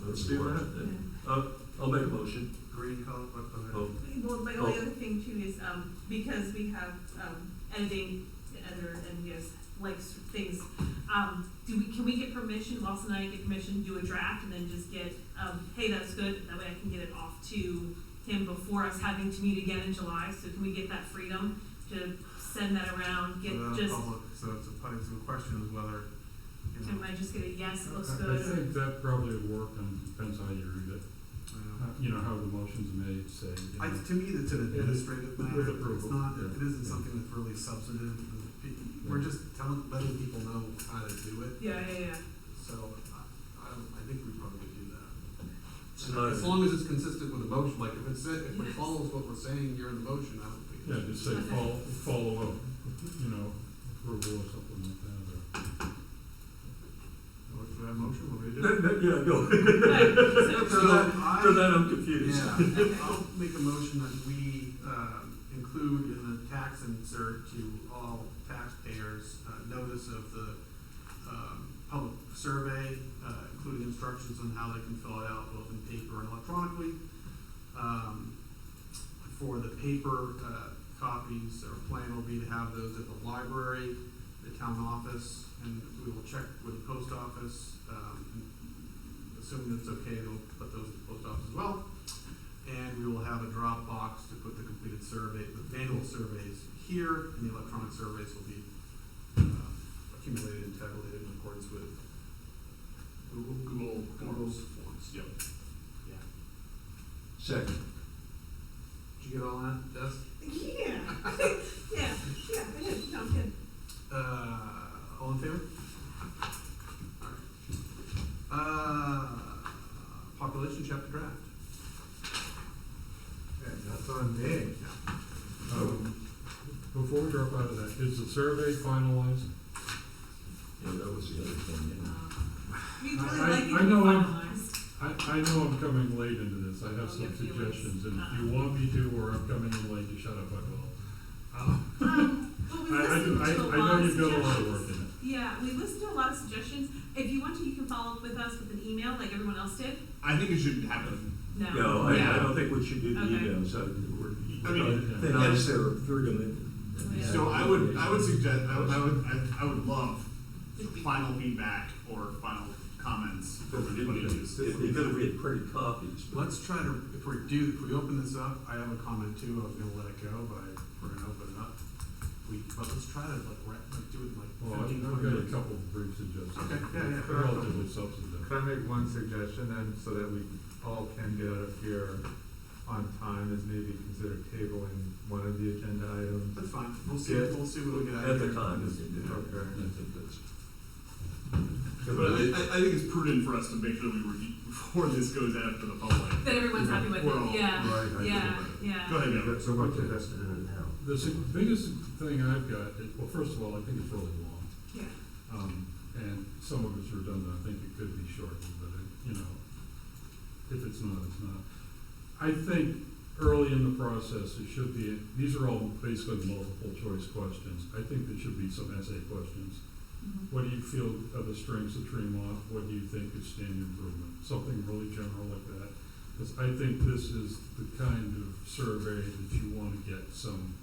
Let's do that then. I'll make a motion. green color, what the heck? Oh, Well, my only other thing too is, because we have, editing, editor, and yes, likes things, can we get permission, Lawson and I get permission to do a draft and then just get, hey, that's good, that way I can get it off to him before us having to meet again in July, so can we get that freedom to send that around, get So just, public, so it's the question is whether, you can know, I just get a yes, it looks I good? think that probably would work, and depends how you read it. uh, You know, how the motion's made, say, you know. to me, it's an administrative With matter, approval, it's not, yeah. it isn't something that's really substantive. We're just letting people know how to do it, Yeah, yeah, yeah. so I think we probably do that. It's not- As long as it's consistent with the motion, like if if it Yes. follows what we're saying here in the motion, I don't think. Yeah, just say follow up, you know, approval or something like that, or. Do I have a motion, what do we do? Yeah, go. Right, so, For that, I'm confused. Yeah, I'll make a motion that we include in the tax tax insert to all taxpayers, notice of the, public survey, including instructions on how they can fill it out, both in paper and electronically. For the paper, copies, our plan will be to have those at the library, the town office, and we will check with the post office, assuming it's okay, they'll put those at the post office as well. And we will have a drop box to put the completed survey, the manual surveys here, and the electronic surveys will be accumulated and tabulated in accordance with Google Google's Forms, yep. Second. Did you get all that, Jess? Yeah, yeah, I did, no, I'm good. All in favor? Alright. Population chapter draft. And that's on me. Before we drop out of that, is the survey finalized? Yeah, that was the other thing, yeah. We'd I- really like it I to be know I'm- finalized. I know I'm coming late into this, I have Oh, some you have feelings. suggestions, and if you want me to, or I'm coming in late to shut up, I will. Well, we listened to a I lot know of you've got a lot of work suggestions. in it. Yeah, we listened to a lot of suggestions. If you want to, you can follow up with us with an email like everyone else did. I think it should happen. No. No, I Yeah. don't think we should do the Okay. emails, I mean, thin ice there, virulent. Yeah. So I would suggest, I would love final feedback or final comments from anybody who's. Because we had printed copies. Let's try to, if we open this up, I have a comment too, I was gonna let it go, but we're gonna open it up. But let's try to do it in like Well, 15, I've 20 got a minutes. couple of brief suggestions. Okay, yeah. Relatively substantive. Can I make one suggestion then, so that we all can get out of here on time, is maybe consider tabling one of the agenda items? That's fine, we'll see what we get out At of the here. time, Okay. I think that's. But I think it's prudent for us to make sure we review before this goes out to the public. That everyone's happy with We're all- it, yeah, Right, yeah, yeah. Go ahead, We've Gavin. got so much invested in it now. The biggest thing I've got is, well, first of all, I think it's really long. Yeah. And some of it's redundant, I think it could be shortened, but if it's not, it's not. I think early in the process, it should be, these are all basically multiple choice questions. I think there should be some essay questions. Mhm. What do you feel are the strengths of Tremont? What do you think is standard improvement? Something really general like that. Because I think this is the kind of survey that you want to get some,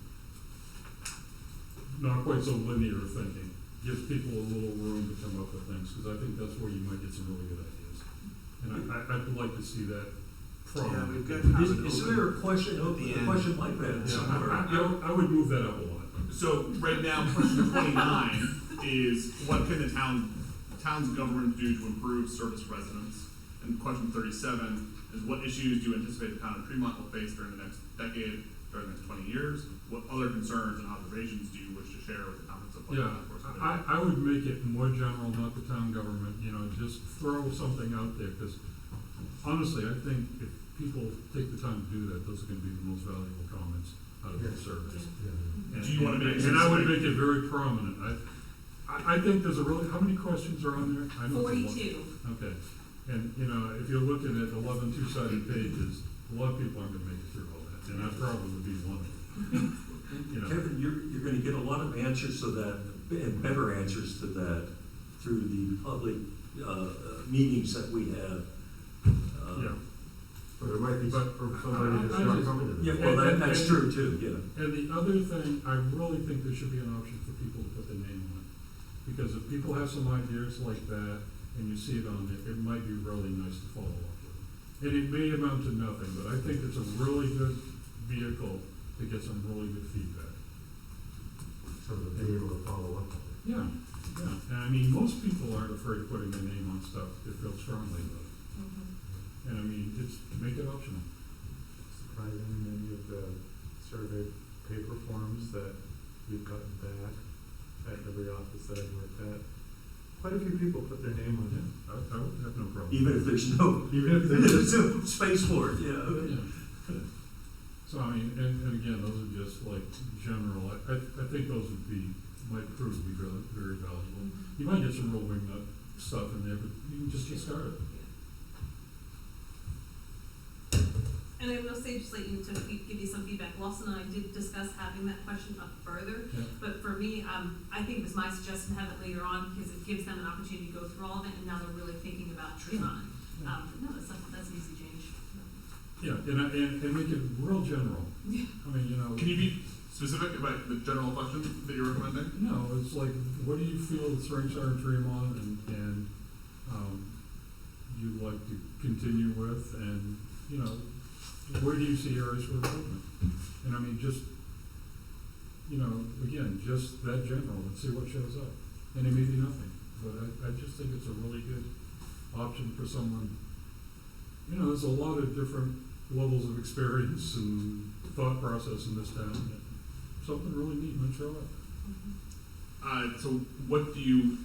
not quite so linear thinking. Gives people a little room to come up with things, because I think that's where you might get some really good ideas. And I'd like to see that Yeah, prominent. we've got kind of an Is open- there a question, at the a end. question like that Yeah, somewhere? I would move that up a lot. So right now, question 29 is what can the town's government do to improve service to residents? And question 37 is what issues do you anticipate the town of Tremont will face during the next decade, during the next 20 years? What other concerns and observations do you wish to share with the comprehensive plan? Yeah, I would make it more general, not the town government, just throw something out there, because honestly, I think if people take the time to do that, those are gonna be the most valuable comments out of the Yes. survey. Yeah. Do you wanna make it And I would specific? make it very prominent. I think there's how many questions are on there? I know it's a lot. 42. Okay, and, if you're looking at 11 two-sided pages, a lot of people aren't gonna make it through all that, and I probably would be one of them. Kevin, you're gonna get a lot of answers to that, and better answers to that, through the public, meetings that we have. Yeah, But it might be But- for somebody that's I not just- coming to this. Yeah, well, that's true too, yeah. and the other thing, I really think there should be an option for people to put their name on it. Because if people have some ideas like that, and you see it on there, it might be really nice to follow up with. And it may amount to nothing, but I think it's a really good vehicle to get some really good feedback. So that they able to follow up on it. Yeah, and I mean, most people aren't afraid of putting their name on stuff if they feel strongly about it. Mhm. And I mean, make it optional. Surprisingly, many of the survey paper forms that we've gotten back at every office that I've worked at, quite a few people put their name on it. I would have no problem. Even if there's no, Even if there's no space for it, yeah. Yeah. So I mean, and again, those are just like general, I think those might prove to be very, very valuable. You might get some real wingnut stuff in there, but you can just get started. And And I will say, just like you, to give you some feedback, Lawson and I did discuss having that question up further. Yeah. But for me, I think it was my suggestion to have it later on, because it gives them an opportunity to go through all of it, and now they're really thinking about Tremont. Yeah. No, that's an easy change. Yeah, and make it real general. I mean, you know. Can you be specific about the general question that you're recommending? No, it's like, what do you feel the strengths are in Tremont and you'd like to continue with, and, you know, where do you see areas for improvement? And I mean, just, you know, again, just that general, and see what shows up. And it may be nothing, but I just think it's a really good option for someone. You know, there's a lot of different levels of experience and thought process in this town. And something really neat might show up. So what do you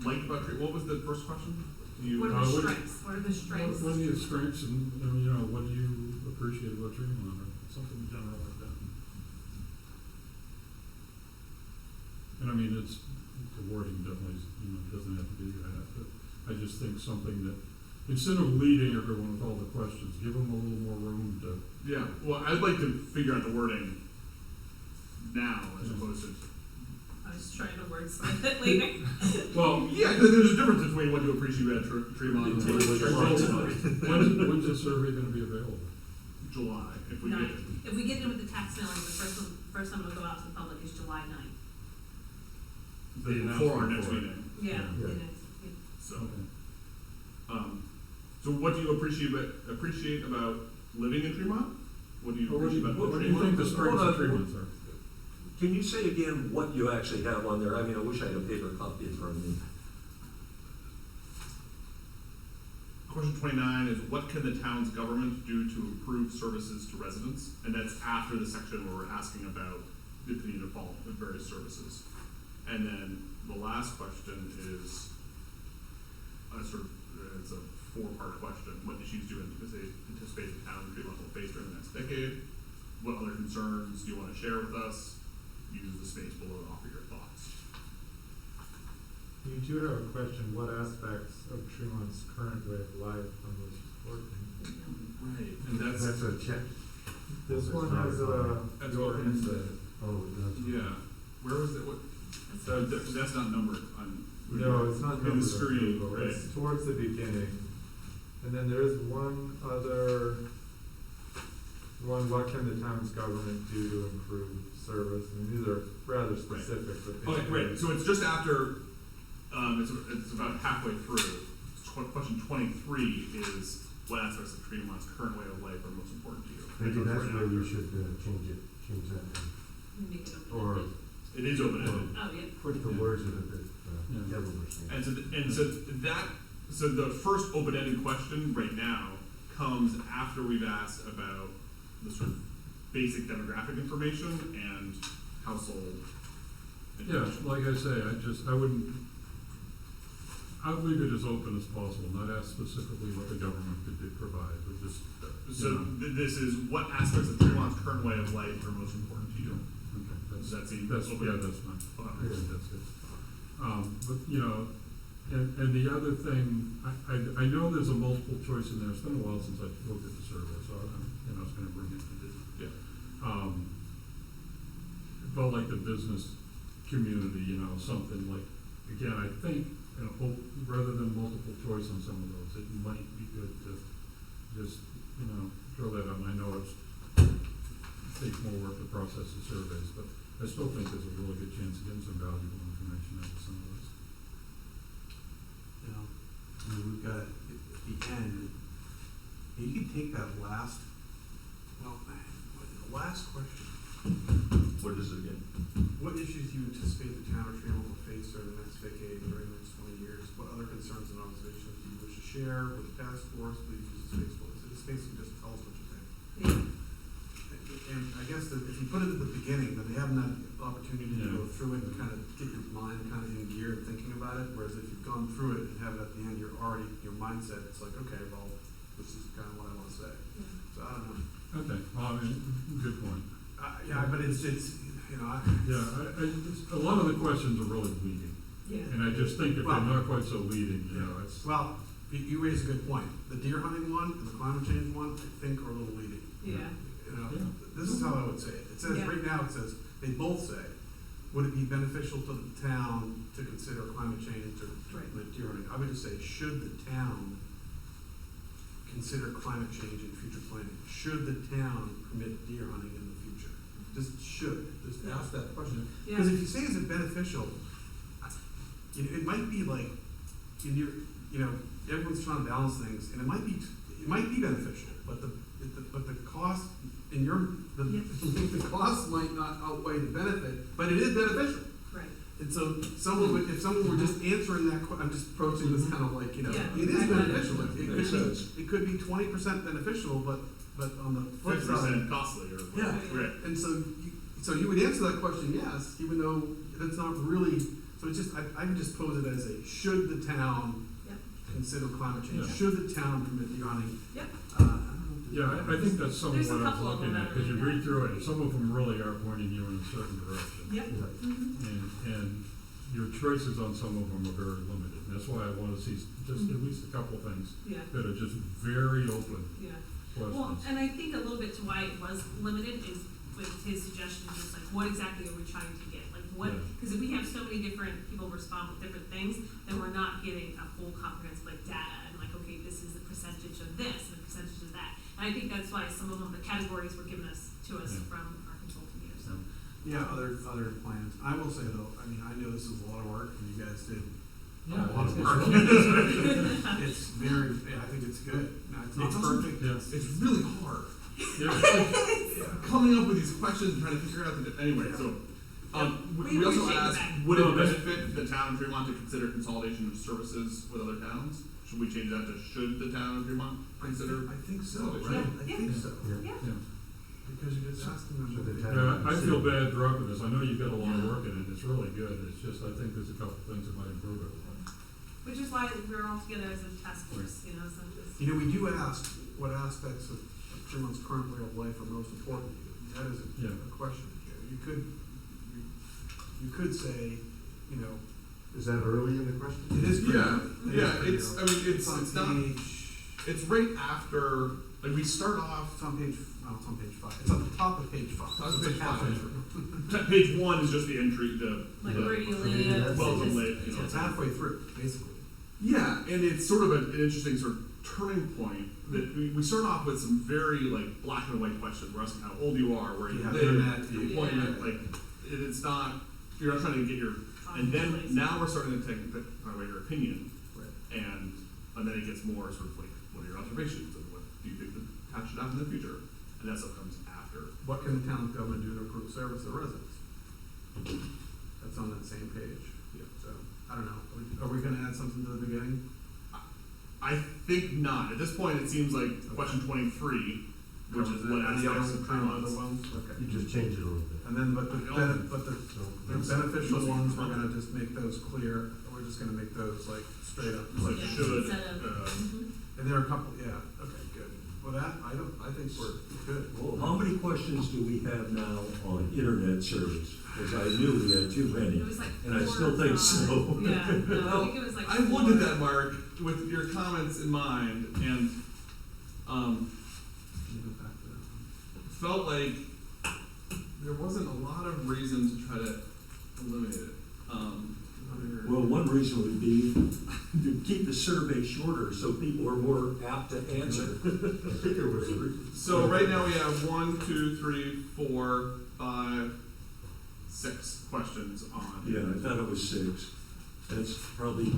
like about Tremont? What was the first question? Do you, What are the strengths? What are the What strengths? are the strengths and, you know, what do you appreciate about Tremont, or something general like that? And I mean, it's, the wording definitely, you know, doesn't have to be that, but I just think something that, instead of leading everyone with all the questions, give them a little more room to. yeah, well, I'd like to figure out the wording now as Yeah. opposed to. I was trying to wordsmith it later. Well, Yeah, there's a difference between what you appreciate about Tremont and Take what you what want you tonight. when's the survey gonna be available? July, if we Nine. get it. If we get in with the tax mailing, the first time it'll go out to the public is July 9th. The Before our announcement next for it. meeting. Yeah, Yeah. it is. Yeah. So, Okay. so what do you appreciate about living in Tremont? What do you Or what do appreciate you, about what do you think the strengths Hold of on. Tremont are? Can you say again what you actually have on there? I mean, I wish I had a paper copy in front of me. Question 29 is, what can the town's government do to improve services to residents? And that's after the section where we're asking about the community default of various services. And then the last question is it's a four-part question. What issues do you anticipate the town of Tremont will face during the next decade? What other concerns do you want to share with us? Use the space below to offer your thoughts. You do have a question, what aspects of Tremont's current way of life are most important? Right. And that's a check. This That's one not has That's your what- input. Oh, that's. yeah. Where was it? What? That's not numbered on. No, it's not in the numbered on screen, Google. right? It's towards the beginning. And then there is one other one, what can the town's government do to improve service? I mean, these are rather specific, but Okay, great. So it's just after, it's about halfway through. Question 23 is, what aspects of Tremont's current way of life are most important to you? Maybe that's Right where you after. should change that, Make it open. or It is open-ended. Oh, yeah. put the Yeah. words in a bit, Yeah. devil or something. So the first open-ended question right now comes after we've asked about the sort of basic demographic information and household Yeah, information. like I say, I would leave it as open as possible, not ask specifically what the government could provide, but just, So this is, what aspects of Tremont's current way of life are most important to you? okay, Does that seem that's, open? yeah, that's fine. Okay. I think that's good. But, you know, and the other thing, I know there's a multiple choice in there. It's been a while since I looked at the survey, so I was gonna bring it to this. Yeah. Felt like the business community, you know, something like, again, I think, you know, rather than multiple choice on some of those, it might be good to just, you know, throw that on. I know it takes more work to process the surveys, but I still think there's a really good chance of getting some valuable information out of some of those. You know, I mean, we've got at the end, you could take that last, well, the last question. What is it again? What issues do you anticipate the town of Tremont will face during the next decade, during the next 20 years? What other concerns and observations do you wish to share with the task force? Please use the space below. So it's basically just tell us what you think. Yeah. And I guess that if you put it at the beginning, then they haven't had the opportunity to Yeah. go through it and kind of get your mind kind of in gear and thinking about it. Whereas if you've gone through it and have it at the end, you're already, your mindset, it's like, okay, well, this is kind of what I want to say. So I don't know. Okay, well, I mean, good point. Yeah, but it's, you know, Yeah, a lot of the questions are really leading, Yeah. and I just think if they're Well- not quite so leading, you know, it's, well, You raise a good point. The deer hunting one and the climate change one, I think, are a little leading. Yeah. You know, Yeah. this is how I would say it. It says, Yeah. right now, it says, they both say, would it be beneficial to the town to consider climate change or Right. permit deer hunting? I would just say, should the town consider climate change in future planning? Should the town permit deer hunting in the future? Just should, just ask that question. Yeah. Because if you say, is it beneficial, it might be like, in your, everyone's trying to balance things, and it might be beneficial, but the cost in the cost might not outweigh the benefit, but it is beneficial. Right. And so if someone were just answering that I'm just approaching this kind of like, Yeah, it is I got it. beneficial. Makes sense. It could be 20% beneficial, but on the flip 50% side. costly or. Yeah. Right. And so you would answer that question, yes, even though that's not really, so it's just, I would just pose it as a, should the town Yep. consider climate change? Yeah. Should the town permit deer hunting? Yep. I don't know. Yeah, I think that's some of There's a what I was couple of looking them at, that because you are read like through it, that. and some of them really are pointing you in a certain direction. Yep. And your choices on some of them are very limited. And that's why I want to see just at least a couple things Yeah. that are just very open Yeah. Well, questions. and I think a little bit to why it was limited is with his suggestion, just like, what exactly are we trying to get? Like, what, Yeah. because if we have so many different people respond with different things, then we're not getting a full comprehensive, like, data, and like, okay, this is the percentage of this and the percentage of that. And I think that's why some of them, the categories were given to us Yeah. from our consulting here, so. Yeah, other plans. I will say though, I mean, I know this is a lot of work, and you guys did Yeah, a lot of it's- work. it's- It's very, I think it's good. Now, it's not It's also- perfect. Yeah. It's really hard Yeah. coming up with these questions and trying to figure out anyway, so. We also appreciate asked, that. would it No, that's- benefit the town of Fremont to consider consolidation of services with other towns? Should we change that to should the town of Fremont consider? I think so, Yeah. right? I Yeah. think so. Yeah. Yeah. Because you're just asking them. So what the they- town- Yeah, I feel bad dropping this. I know you've got a lot of work in it. It's really good. It's just, I think there's a couple things that might improve it. Which is why we're all together as a task force, you know, so just. You know, we do ask what aspects of Fremont's current way of life are most important to you. That is Yeah. a question. You could say, Is that early in the question? it is pretty. Yeah, it is yeah, pretty it's, early. I mean, it's on not, page- it's right after, like, we start off, It's on page 5. It's on the top of page 5. Top of It's page halfway 5. through. page 1 is just the entry, Like, the where do you Yeah, live? that's- welcome Just- late, you know. It's halfway through, basically. Yeah, and it's sort of an interesting sort of turning point that we start off with some very like black and white questions. We're asking how old you are, where you Yeah, live, internet, your yeah. employment, like it's not, you're not trying to get your, and then now we're starting to take away your opinion, Right. and then it gets more sort of like, what are your observations and what do you think the town should have in the future? And that stuff comes after. What can the town government do to improve service to residents? That's on that same page. Yeah. So, I don't know. Are we gonna add something to the beginning? I think not. At this point, it seems like question 23, which is what And the other aspects of other Fremont's. ones? Okay. You just change it a little bit. And then, but the So, beneficial ones, we're gonna just make those clear. We're just gonna make those like straight up. Like Yeah, should, instead of- Mhm. And there are a couple, yeah, okay, good. Well, I think we're good. Well, how many questions do we have now on internet service? Because I knew we had too many. It was like And I 4 still or think 5. so. Yeah, no, I think it was like. I looked at 4. that, Mark, with your comments in mind, and Let me go back to that one. felt like there wasn't a lot of reason to try to eliminate it. Well, one reason would be to keep the survey shorter so people are more apt to answer. I think there was a reason. So right now we have 1, 2, 3, 4, 5, 6 questions on. Yeah, I thought it was 6. That's probably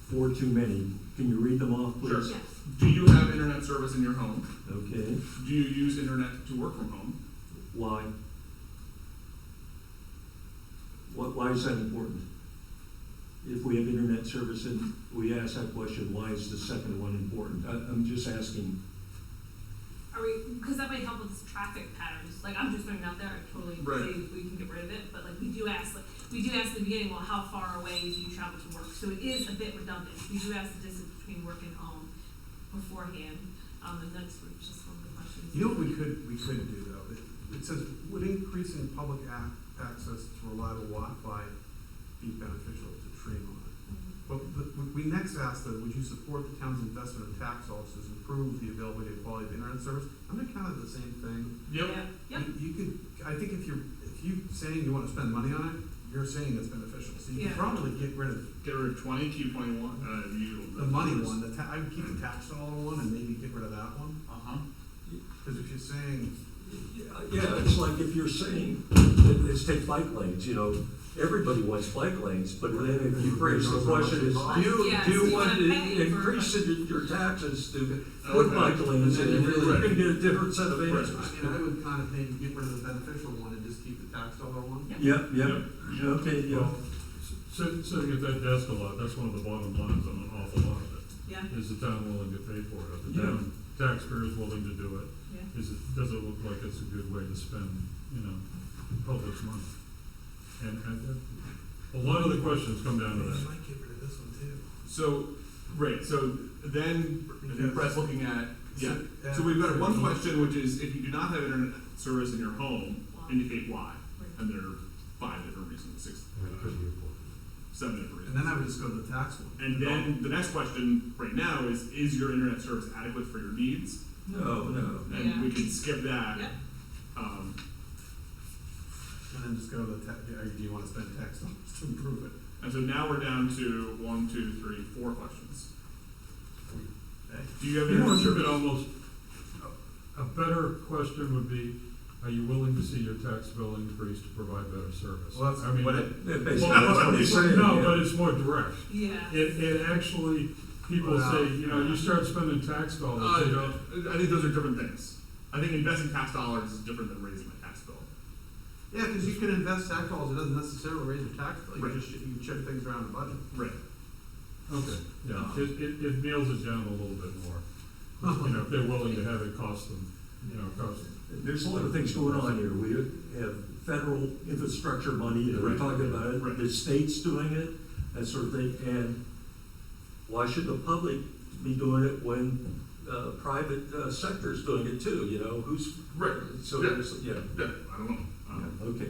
4 too many. Can you read them off, Sure. please? Yeah. Do you have internet service in your home? Okay. Do you use internet to work from home? Why? Why is that important? If we have internet service and we ask that question, why is the second one important? I'm just asking. Are we, because that might help with traffic patterns, like, I'm just throwing it out there, I totally Right. say we can get rid of it, but like, we do ask at the beginning, well, how far away do you travel to work? So it is a bit redundant, we do ask the distance between work and home beforehand, and that's just one of the questions. You know what we could do though? It says, would increasing public access to reliable Wi-Fi be beneficial to Tremont? Mhm. We next asked that, would you support the town's investment of tax dollars to improve the availability and quality of the internet service? I'm gonna kind of the same thing. Yep. Yeah, yep, You could, I think if you saying you wanna spend money on it, you're saying it's beneficial, so you Yeah. could probably get rid of Get rid of 20, keep 21, the money one, I would keep the tax dollar one and maybe get rid of that one. Uh-huh. Cause if you're saying, Yeah, it's like if you're saying, let's take bike lanes, you know, everybody wants bike lanes, but then if you raise the question is, Yeah, do so you you want wanna to pay for increase bike- your taxes to put Okay. bike lanes in, And and then you you're really- gonna get a different set of Right. answers. I would kind of maybe get rid of the beneficial one and just keep the tax dollar one. Yep, yep, okay, yeah. Well, sitting at that desk a lot, that's one of the bottom lines on an awful lot of it. yeah, Is the town willing to pay for it? If the Yeah. town taxpayer is willing to do it, yeah. does it look like it's a good way to spend, you know, public's money? And a lot of the questions come down to I that. might get rid of this one too. So, right, so then, I think Because- Brett's looking at, yeah. So, So we've got one question, which is, if you do not have internet service in your home, indicate why. Right. And there are 5 different reasons, 6, And it could be important. 7 different reasons. And then I would just go to the tax one. And then the next question right now is your internet service adequate for your needs? No, no. And Yeah. we can skip that. Yep. Um, And then just go to the tax, or do you wanna spend tax dollars to improve it? and so now we're down to 1, 2, 3, 4 questions. Okay. Do you have You know, internet you could service? almost, a better question would be, are you willing to see your tax bill increase to provide better service? Well, that's I mean, what Yeah, basically, well, that's what he's saying. no, yeah. but it's more direct. Yeah. It actually, people Well, say, you know, you start spending tax dollars, they don't, I think those are different things. I think investing tax dollars is different than raising my tax bill. Yeah, cause you can invest tax dollars, it doesn't necessarily raise your tax bill, Right. you shift things around the budget. Right. okay, yeah, it nails it down a little bit more. You know, if they're willing to have it cost them, you know, cost them. There's a lot of things going on here. We have federal infrastructure money that we're Right. talking about, Right. the state's doing it, that sort of thing, and why should the public be doing it when, private, sector's doing it too, you know, who's? Right. So Yeah. there's, yeah, Yeah, I don't know. okay.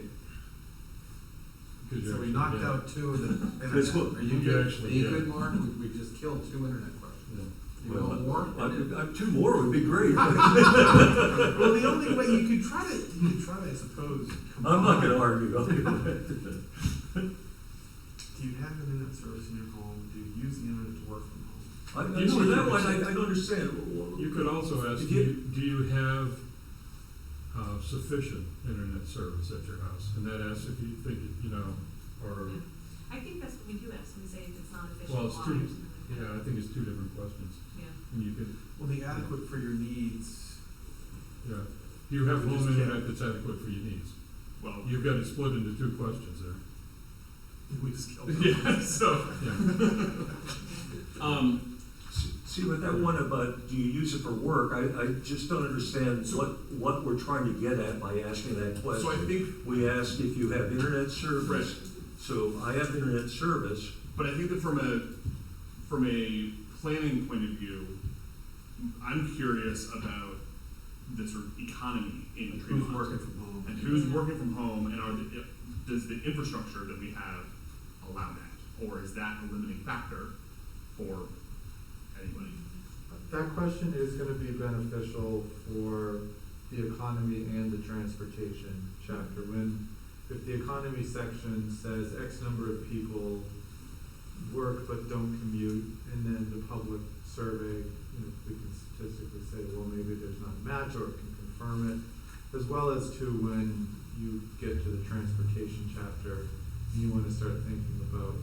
Because So you're we knocked actually- out 2 of the That's internet. what- Are you you good? actually Are you did. good, Mark? We just killed 2 internet questions. Yeah. You want more? Two more would be great. Well, the only way you could try to, I suppose. I'm not gonna argue. I'll go back to that. Do you have internet service in your home? Do you use the internet to work from home? I know that one, I don't understand. You could also ask, If do you have sufficient internet service at your house? And that asks if you think, you know, or, I think that's what we do ask, we say if it's not efficient. well, it's why or two, something like that. yeah, I think it's 2 different questions. Yeah. And you could, Well, the adequate for your needs. yeah, do you have We home just internet that's adequate for your needs? Well, You've got it split into 2 questions there. We just killed them. yeah, so, Yeah. See, with that one about, do you use it for work, I just don't understand So- what we're trying to get at by asking that question. so I think, We ask if you have internet service. Right. So I have internet service. but I think that from a planning point of view, I'm curious about the sort of economy in Who's Tremont. working from home? And who's working from home, and does the infrastructure that we have allow that? Or is that a limiting factor for anybody? That question is gonna be beneficial for the economy and the transportation chapter. If the economy section says X number of people work but don't commute, and then the public survey, you know, we can statistically say, well, maybe there's not a match, or it can confirm it, as well as to when you get to the transportation chapter, and you wanna start thinking about,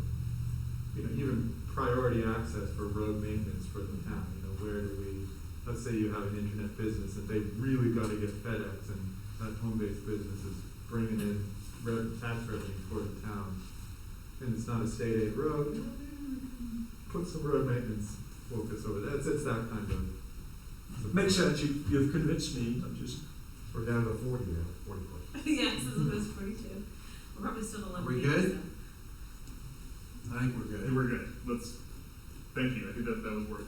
you know, even priority access for road maintenance for the town, you know, where do we, let's say you have an internet business and they really gotta get FedEx, and that home-based business is bringing in tax revenue for the town, and it's not a state aid road, you know, maybe we can put some road maintenance focus over that, it's that kind of. Makes sense, you've convinced me, I'm just, We're down to 40 now, 40 questions. Yes, this is 42. We're probably still 11. We pages, good? though. I think we're good. We're good. Thank you. I think that was worth.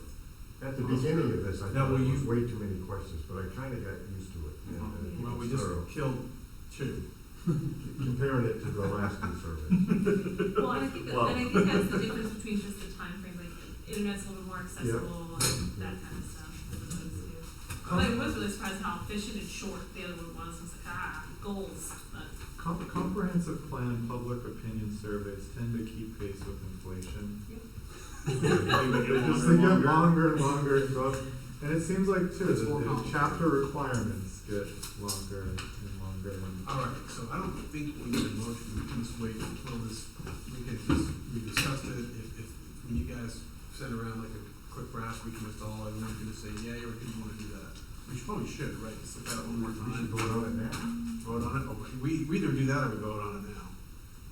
At the beginning of this, I No, thought well, it was you- way too many questions, but I kinda got used to it. And, Well, we just thorough. killed 2. Comparing it to the last two surveys. Well, and I think, Well- and I think that's the difference between just the timeframe, like, internet's a little bit more accessible and that kind of stuff, as opposed to. But I was really surprised how efficient and short the other one was, I was like, goals, but. Comprehensive plan public opinion surveys tend to keep pace with inflation. They Just they get longer and longer and go up. And it seems like too, It's more the complicated. chapter requirements get longer and longer when. All right, so I don't think we need a motion, we can just wait until this, we discussed it, if, when you guys send around like a quick draft, we can just all, I want you to say yay, or do you wanna do that? We probably should, right, just look at it one more We time. should vote on it now. Vote on it, or we either do that or we vote on it now.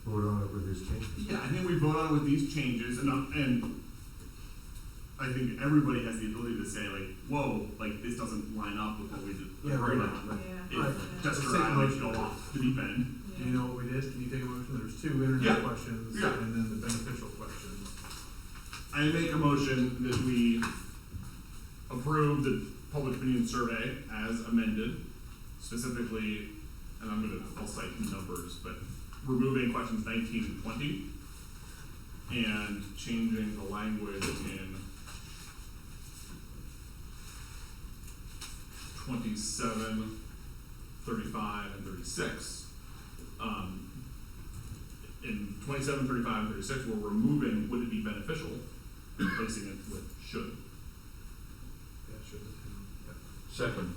Vote on it with this change. Yeah, I think we vote on it with these changes, and I think everybody has the ability to say like, whoa, like this doesn't line up with what we did. Yeah, agreed right, on. right. Yeah. Right. If Jessica Let's take a and I like motion. go off the deep end, Do you know what we did? Can you take a motion? There's two internet Yeah. questions Yeah. and then the beneficial questions. I make a motion that we approve the public opinion survey as amended, specifically, and I'll cite numbers, but removing questions 19 and 20, and changing the language in 27, 35, and 36. In 27, 35, and 36, we're removing would it be beneficial, replacing it with should. Yeah, sure. Yeah. Second,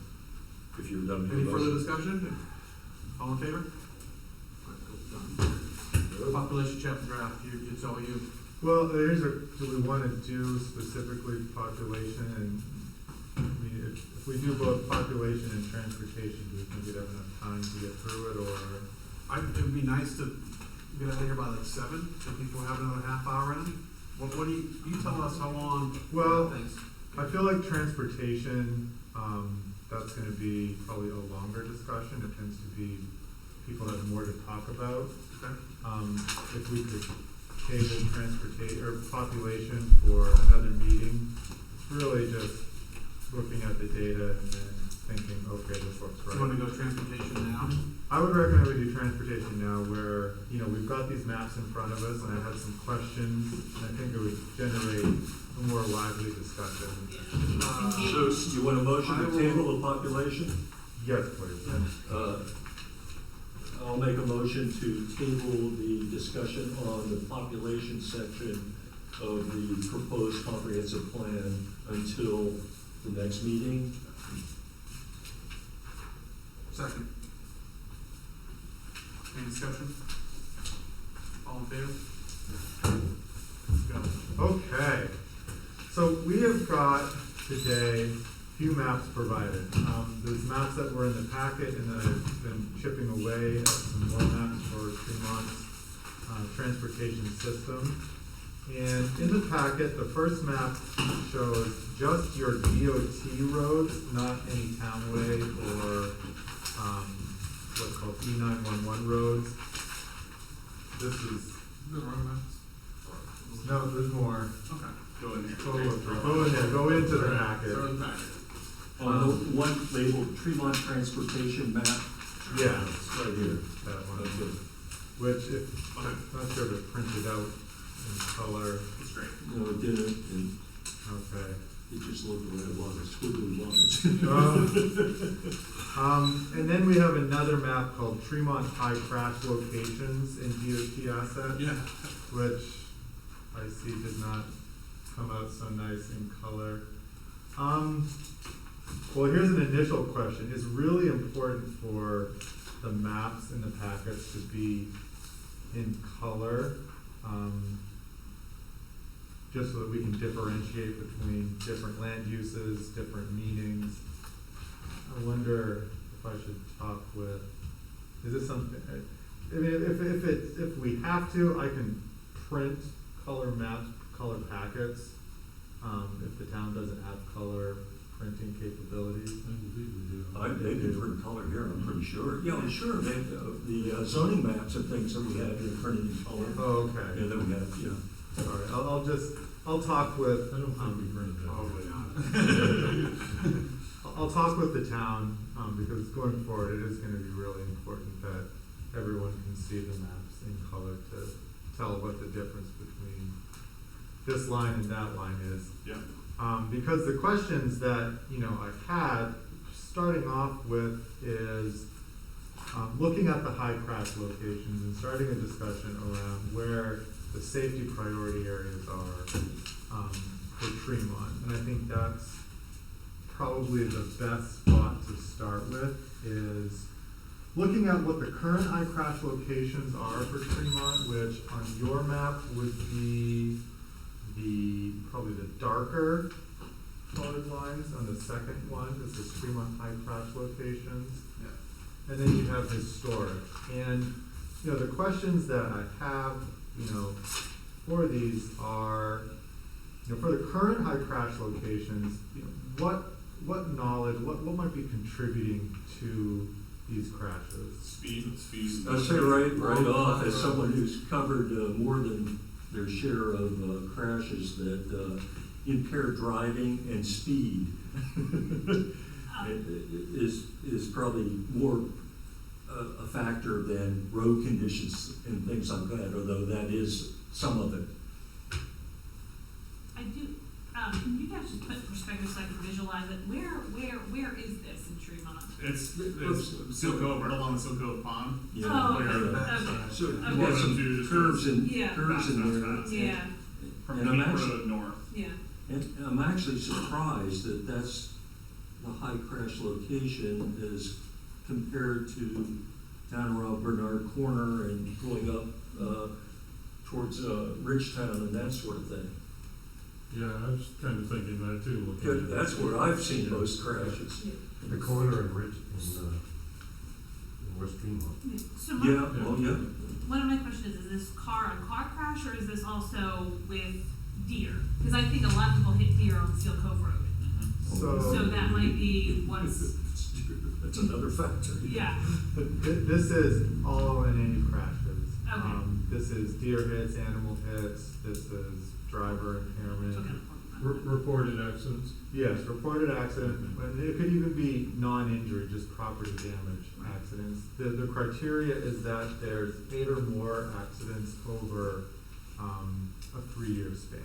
if you're done with Any the further motion. discussion? All in favor? All right, cool, done. Population chapter draft, it's all you. Well, do we wanna do specifically population and, I mean, if we do both population and transportation, do we think we'd have enough time to get through it, or? It'd be nice to get out of here by like 7, so people have another half hour in them. What do you tell us how long? Well, Thanks. I feel like transportation, that's gonna be probably a longer discussion, it tends to be, people have more to talk about. Okay. If we could table transportation, or population for another meeting, it's really just looking at the data and then thinking, okay, this looks So you wanna right. go transportation now? I would recommend we do transportation now where, we've got these maps in front of us and I had some questions, and I think it would generate a more lively discussion. So, you want a motion to table the population? Yes, please. I'll make a motion to table the discussion on the population section of the proposed comprehensive plan until the next meeting. Second. Any discussion? All in favor? Go. Okay, so we have got today a few maps provided. There's maps that were in the packet, and then I've been chipping away at some more maps for Tremont's transportation system. And in the packet, the first map shows just your DOT roads, not any townway or what's called E911 roads. This is, The road maps? no, there's more. Okay. Go in there. Go in there, go into the packet. Throw in the packet. On the one labeled Tremont Transportation Map. Yeah, It's right here. that one. Okay. Which, if, I'm not sure if it's printed out in color. It's great. No, it didn't, and Okay. it just looked the way it was, squiggly lines. And then we have another map called Tremont High Crash Locations in DOT Assets. Yeah. Which I see did not come out so nice in color. Well, here's an initial question. It's really important for the maps in the packets to be in color, just so that we can differentiate between different land uses, different meanings. I wonder if I should talk with, is this something, I mean, if we have to, I can print color maps, color packets, if the town doesn't have color printing capabilities. They can print color here, I'm pretty sure. Yeah, sure, the zoning maps and things that we have here printed in color. Oh, okay. Yeah, that we have, yeah. All right, I'll talk with. I don't think we printed that. Probably not. I'll talk with the town, because going forward, it is gonna be really important that everyone can see the maps in color to tell what the difference between this line and that line is. Yeah. Because the questions that, I had, starting off with is, looking at the high crash locations and starting a discussion around where the safety priority areas are, for Tremont. And I think that's probably the best spot to start with, is looking at what the current high crash locations are for Tremont, which on your map would be probably the darker colored lines on the second one. This is Tremont high crash locations. Yeah. And then you have historic. And, the questions that I have, for these are, for the current high crash locations, what knowledge, what might be contributing to these crashes? Speed. I'll say right off, as someone who's covered more than their share of crashes, that impaired driving and speed is probably more a factor than road conditions and things like that, although that is some of it. I do, can you guys just put in perspective so I can visualize it? Where is this in Tremont? It's Seal Cove, right along the Seal Cove Pond. Yeah. Oh, Where okay, the- okay. So Okay. you got some One, two, curves in, Yeah. curves in there. Fast. Yeah, From And I'm Cape actually- Road north. yeah. And I'm actually surprised that that's the high crash location as compared to down around Bernard Corner and going up towards Ridgetown and that sort of thing. Yeah, I was kind of thinking that too, looking at it. That's where I've seen most crashes. The corner and ridge in West Tremont. Yeah. So Yeah, oh yeah. one of my questions is this car on car crash, or is this also with deer? Because I think a lot of people hit deer on Seal Cove Road. So that might be what's, That's another factor. yeah, This is all in any crashes. Okay. This is deer hits, animal hits, this is driver impairment. okay. Reported accidents. Yes, reported accident, and it could even be non-injury, just property damage accidents. The criteria is that there's 8 or more accidents over a 3-year span.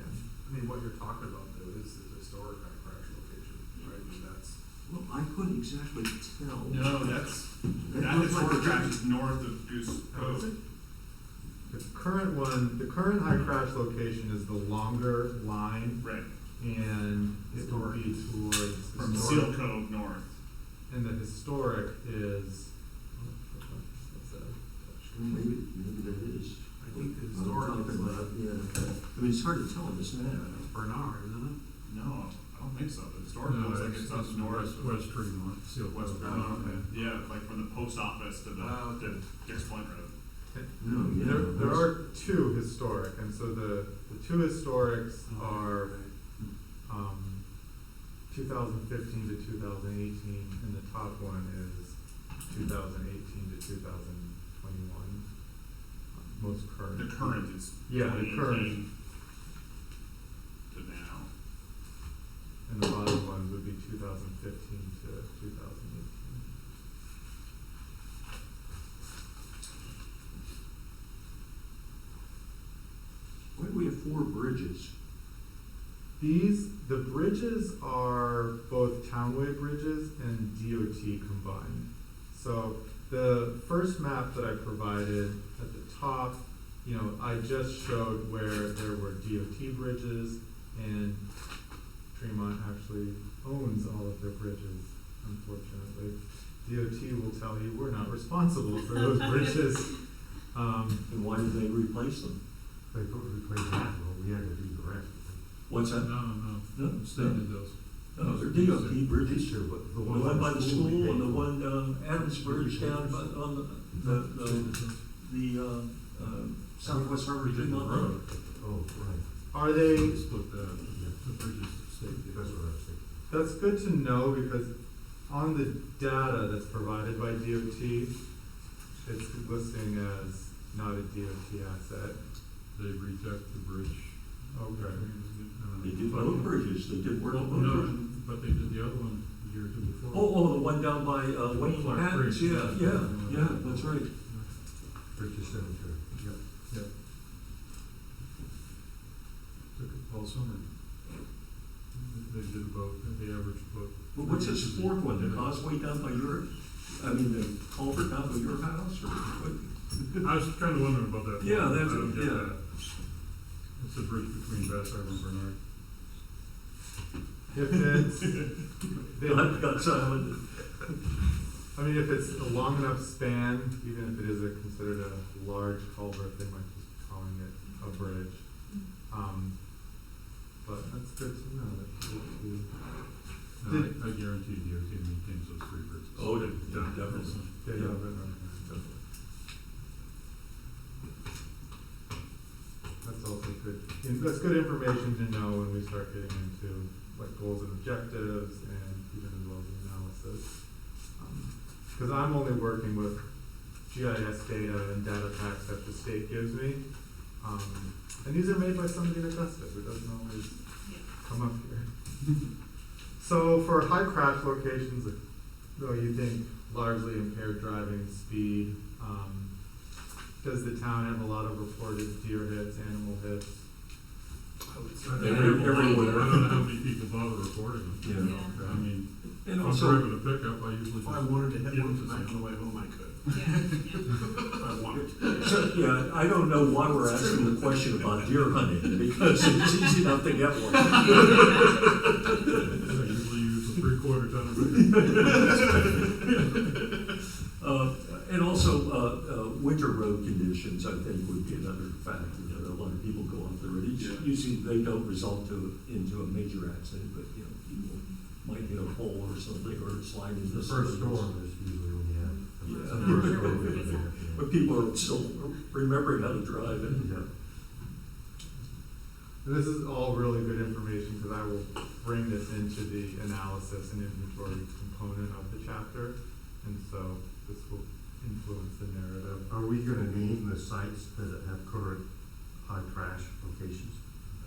I mean, what you're talking about though is the historic high crash location, right? I mean, that's, Well, I couldn't exactly tell. No, that historic crash is north of Goose Cove. The current high crash location is the longer line, Right. and it will be towards From historic. Seal Cove north. And the historic is, what's that? Maybe that is. I think the I'm historic talking is about, like yeah. I mean, it's hard to tell on this map. Bernard, isn't it? No, I don't think so. The historic No, looks like it's up north. West Tremont, Seal West Cove. Tremont. Yeah, like from the post office to the Okay. to Dix Point Road. No, yeah. There are 2 historic, and so the 2 historics are 2015 to 2018, and the top one is 2018 to 2021. Most current. The current is Yeah, the 2018 current. to now. And the bottom one would be 2015 to 2018. Why do we have 4 bridges? The bridges are both townway bridges and DOT combined. So the first map that I provided at the top, I just showed where there were DOT bridges, and Tremont actually owns all of their bridges, unfortunately. DOT will tell you we're not responsible for those bridges. And why did they replace them? They replaced that, well, we had to do the rest. What's No, that? no, No, state did those. No, they're DOT bridges. Sure, but The one by the school we paid and the for. one, Adams Bridge down on the Southwest Harbor We did the Tremont road. Road. Oh, right, Are they, They split that, the bridges, state did. that's what I was thinking. that's good to know, because on the data that's provided by DOT, it's listing as not a DOT asset. They reject the bridge. Okay. They did both bridges, they did work Well, on both no, bridges. but they did the other one the year or 2 before. Oh, the one down by, Wayne Clark Patton's, Creek. yeah, that's right. Purchase cemetery, yep. Yep. Took it all summer. They did about, the average about. Well, what's this fourth one, the causeway down by your, I mean, the culvert down by your house, or what? I was kind of wondering about that. Yeah, one. that's- I don't get yeah. that. It's a bridge between Bass Harbor and Bernard. If it's, Got silent. I mean, if it's a long enough span, even if it is considered a large culvert, they might just be calling it a bridge. But that's good to know that No, I guarantee DOT maintains those three bridges. Oh, definitely. yeah, Yeah. that's also good. That's good information to know when we start getting into like goals and objectives and even as well as the analysis. Because I'm only working with GIS data and data packs that the state gives me. And these are made by somebody in Augusta who doesn't always come up here. So for high crash locations, though, you think largely impaired driving, speed, does the town have a lot of reported deer hits, animal hits? I would say. Everywhere. I don't know how many people bother reporting them. Yeah. I mean, And if I'm also, driving a pickup, I usually If I just wanted to hit get one to tonight some- on the way home, I could. Yeah, If I wanted. so, yeah, I don't know why we're asking the question about deer hunting, because it's easy enough to get one. I usually use a 3/4 ton of And also, winter road conditions, I think, would be another factor, that a lot of people go off the road. Usually they don't result into a major accident, but, you know, people might hit a pole or something, or slide into The the first snow. storm is usually when you have. Yeah. The first storm is there, But people are still remembering how to drive it. yeah. And this is all really good information because I will bring this into the analysis and inventory component of the chapter. And so this will influence the narrative. Are we gonna name the sites that have current high crash locations?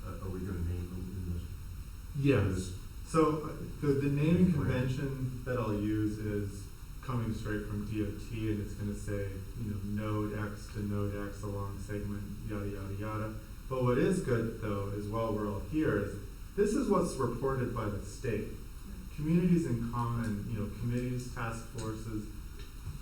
Are we gonna name them in this? Yes. So the naming convention that I'll use is coming straight from DOT, and it's gonna say, you know, node X to node X along segment, yada, yada, yada. But what is good though, is while we're all here, is this is what's reported by the state. Communities in common, you know, committees, task forces,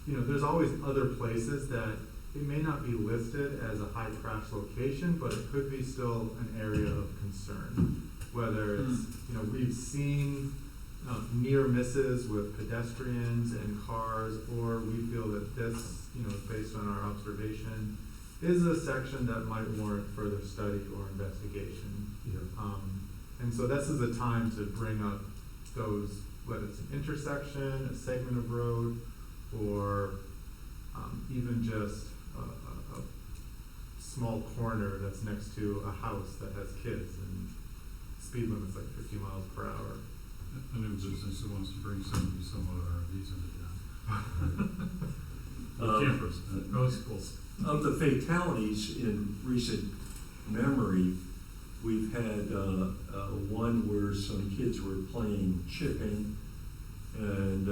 you know, there's always other places that it may not be listed as a high crash location, but it could be still an area of concern. Whether it's, you know, we've seen near misses with pedestrians and cars, or we feel that this, you know, based on our observation, is a section that might warrant further study or investigation. Yeah. And so this is a time to bring up those, whether it's an intersection, a segment of road, or even just a small corner that's next to a house that has kids and speed limit's like 50 miles per hour. A new business that wants to bring some RVs into town. Campers, bicycles. Of the fatalities in recent memory, we've had one where some kids were playing chicken, and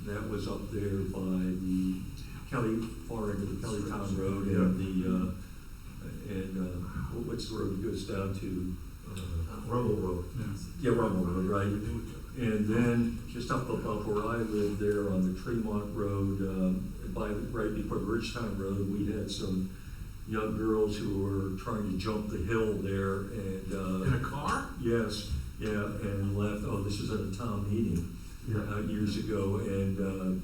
that was up there by the far end of the Kellytown Road, and what's the road that goes down to? Rumble Road. Yeah, Rumble Road, right? And then just up above where I live there on the Tremont Road, right before the Ridgetown Road, we had some young girls who were trying to jump the hill there, and In a car? yes, yeah, and left. Oh, this was at a town meeting years ago, and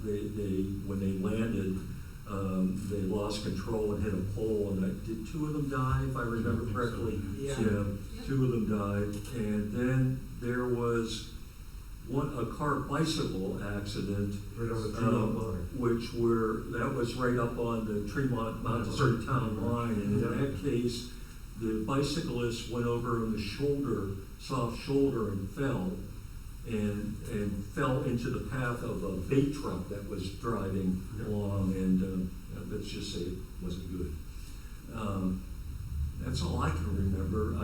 they when they landed, they lost control and hit a pole, and did two of them die, if I remember correctly? Yeah. Two of them died, and then there was a car bicycle accident, Right on the Tremont line. that was right up on the Tremont Montessori town line, and in that case, the bicyclist went over on the soft shoulder, and fell into the path of a bait truck that was driving along, and let's just say it wasn't good. That's all I can remember.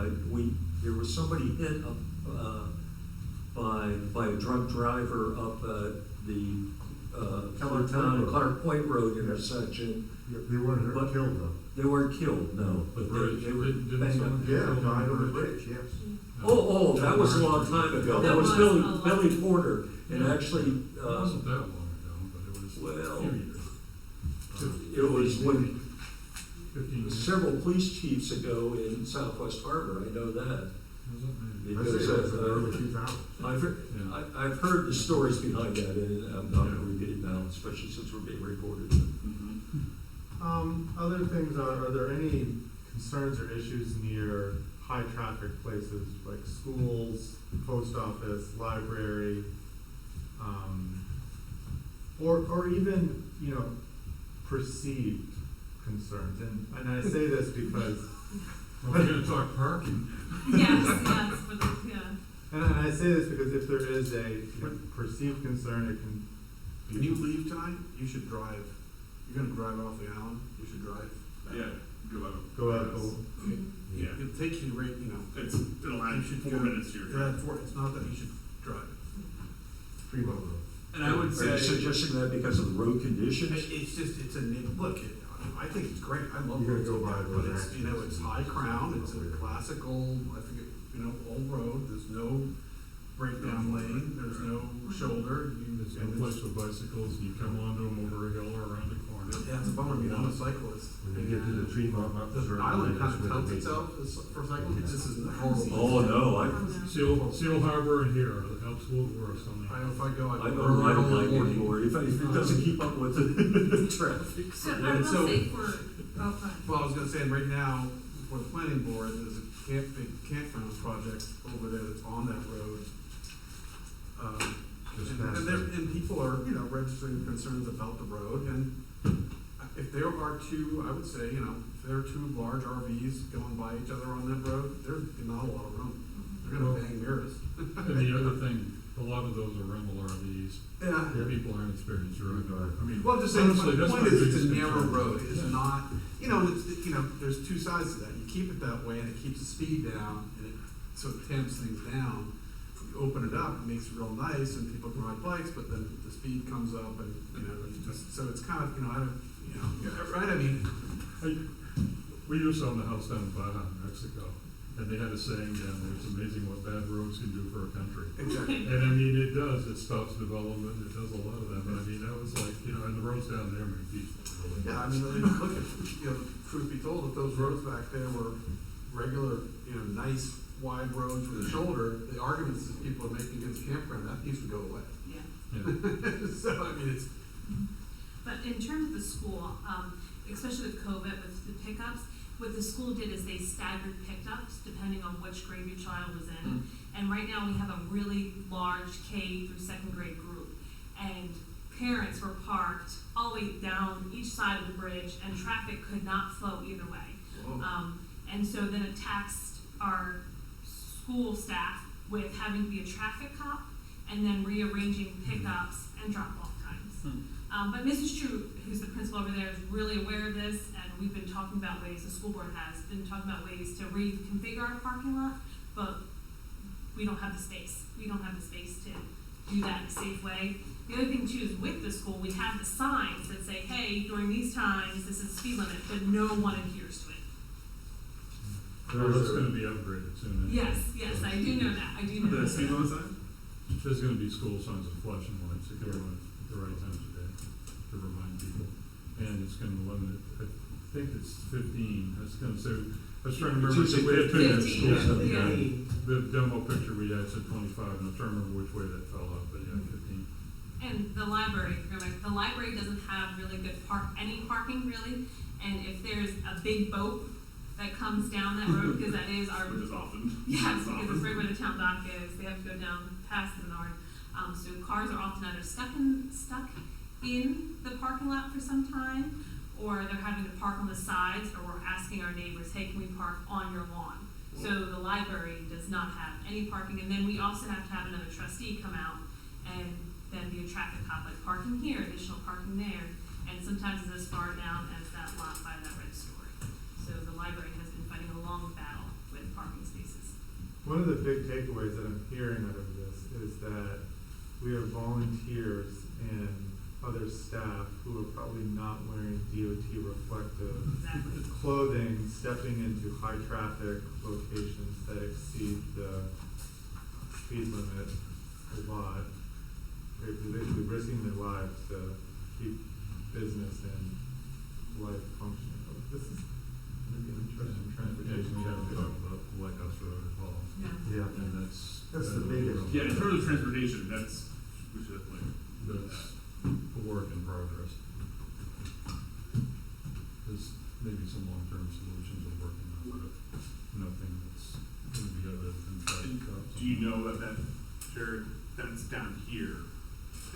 There was somebody hit up by a drunk driver up the Kellertown and Clark Point Road intersection, Yeah, they weren't But- killed though. They weren't killed, no, but Bridge, they were didn't banged up. someone get killed on the bridge? yes. Oh, that was a long time ago. That was That was Billy, a long- Billy Porter, and Yeah. actually, It wasn't that long ago, but it was well, a few years. it was when 15 years. several police chiefs ago in Southwest Harbor, I know that. Was it? Maybe. I say Because, that's in the early 2000s. Yeah. I've heard the stories behind that, and I'm not gonna repeat it now, especially since we're being recorded. Other things are there any concerns or issues near high traffic places like schools, post office, library, or even, you know, perceived concerns? And I say this because, Well, we're gonna talk parking. Yes, for the, yeah. and I say this because if there is a perceived concern, it can be. When you leave tonight, you should drive, you're gonna drive off the island, you should drive back. Yeah, go out. Go out, Yes. Yeah. It'll take you right, you know. It'll add You should 4 go- minutes to your Yeah, drive. it's not that you should drive. Fremont Road. And I would Are you say, suggesting that because of the road conditions? It's just, it's a, look, I think it's great, I love You're roads gonna go like by that, those but it's, you know, accidents. it's high crown, it's a classic old, I think, you know, old road, there's no breakdown lane, there's no shoulder. There's no place for bicycles, and you come onto them over a hill or around a corner. Yeah, it's a bummer, you know, I'm a cyclist. When you get to the Tremont Mountains. The or island that's kind of where touts they- itself as for cyclists, this is horrible. Oh, no, Seal Harbor and here are absolute worst on I the. know if I go, I I go don't ride early a bike morning. anymore, if it doesn't keep up with the traffic. So I And will so- say for, oh, go ahead. Well, I was gonna say, right now, for the planning board, there's a big campground project over there that's on that road. Just And, past and people are, you know, registering concerns about the road, and if there are two, I would say, you know, if there are two large RVs going by each other on that road, there's not a lot of room. They're gonna bang mirrors. And the other thing, a lot of those are rental RVs. Yeah. People aren't experienced driving. I mean, Well, just saying, honestly, the that's point my is, it's biggest a narrow concern. road, it's Yeah. not, you know, you know, there's two sides to that, you keep it that way, and it keeps the speed down, and it sort of tamps things down. You open it up, it makes it real nice, and people can ride bikes, but then the speed comes up, and, you know, it's just, so it's kind of, you know, I don't, you know, yeah, right, I mean, We used to own a house down in Baja, Mexico, and they had a saying down there, it's amazing what bad roads can do for a country. exactly. And I mean, it does, it stops development, it does a lot of that, but I mean, that was like, you know, and the roads down there make peaceful. Really. Yeah, I mean, look at, you know, truth be told, if those roads back there were regular, you know, nice, wide roads with a shoulder, the arguments that people are making against campground, that piece would go away. Yeah. Yeah. So, I mean, it's, But in terms of the school, especially with COVID, with the pickups, what the school did is they staggered pickups depending on which grade your child was in. And right now we have a really large K through second grade group. And parents were parked all the way down each side of the bridge and traffic could not flow either way. whoa. And so then it taxed our school staff with having to be a traffic cop and then rearranging pickups and drop-off times. But Mrs. True, who's the principal over there, is really aware of this, and we've been talking about ways, the school board has been talking about ways to reconfigure our parking lot, but we don't have the space. We don't have the space to do that in a safe way. The other thing too is with the school, we have the signs that say, hey, during these times, this is the speed limit, but no one adheres to it. Well, that's gonna be upgraded soon. Yes, yes, I do know that, I do know the that. same on the side? There's gonna be school signs with flashing lights that go on at the right times of day to remind people. And it's gonna limit it, I think it's 15, I was gonna say, I was trying to remember, It's usually we had two minutes 15, school yeah, signs. yeah. The demo picture we had said 25, and I'm trying to remember which way that fell out, but yeah, 15. And the library, remember, the library doesn't have really good any parking really, and if there's a big boat that comes down that road, because that is our, Which is often. yes, because it's right where the town dock is, they have to go down past the Menard. So cars are often either stuck in the parking lot for some time, or they're having to park on the sides, or we're asking our neighbors, hey, can we park on your lawn? So the library does not have any parking, and then we also have to have another trustee come out and then be a traffic cop, like parking here, additional parking there, and sometimes it's as far down as that lot by that red store. So the library has been fighting a long battle with parking spaces. One of the big takeaways that I'm hearing out of this is that we have volunteers in other staff who are probably not wearing DOT reflective Exactly. clothing, stepping into high traffic locations that exceed the speed limit a lot. They're basically risking their lives to keep business and life functioning. This is gonna be an interesting transportation. We haven't talked about Lighthouse Road at all, Yeah. Yeah, and that's. That's the biggest. Yeah, in terms of transportation, that's, we should definitely. That's a work in progress. There's maybe some long-term solutions we're working on, but nothing that's gonna be other than try to cut. Do you know that Jared, that's down here,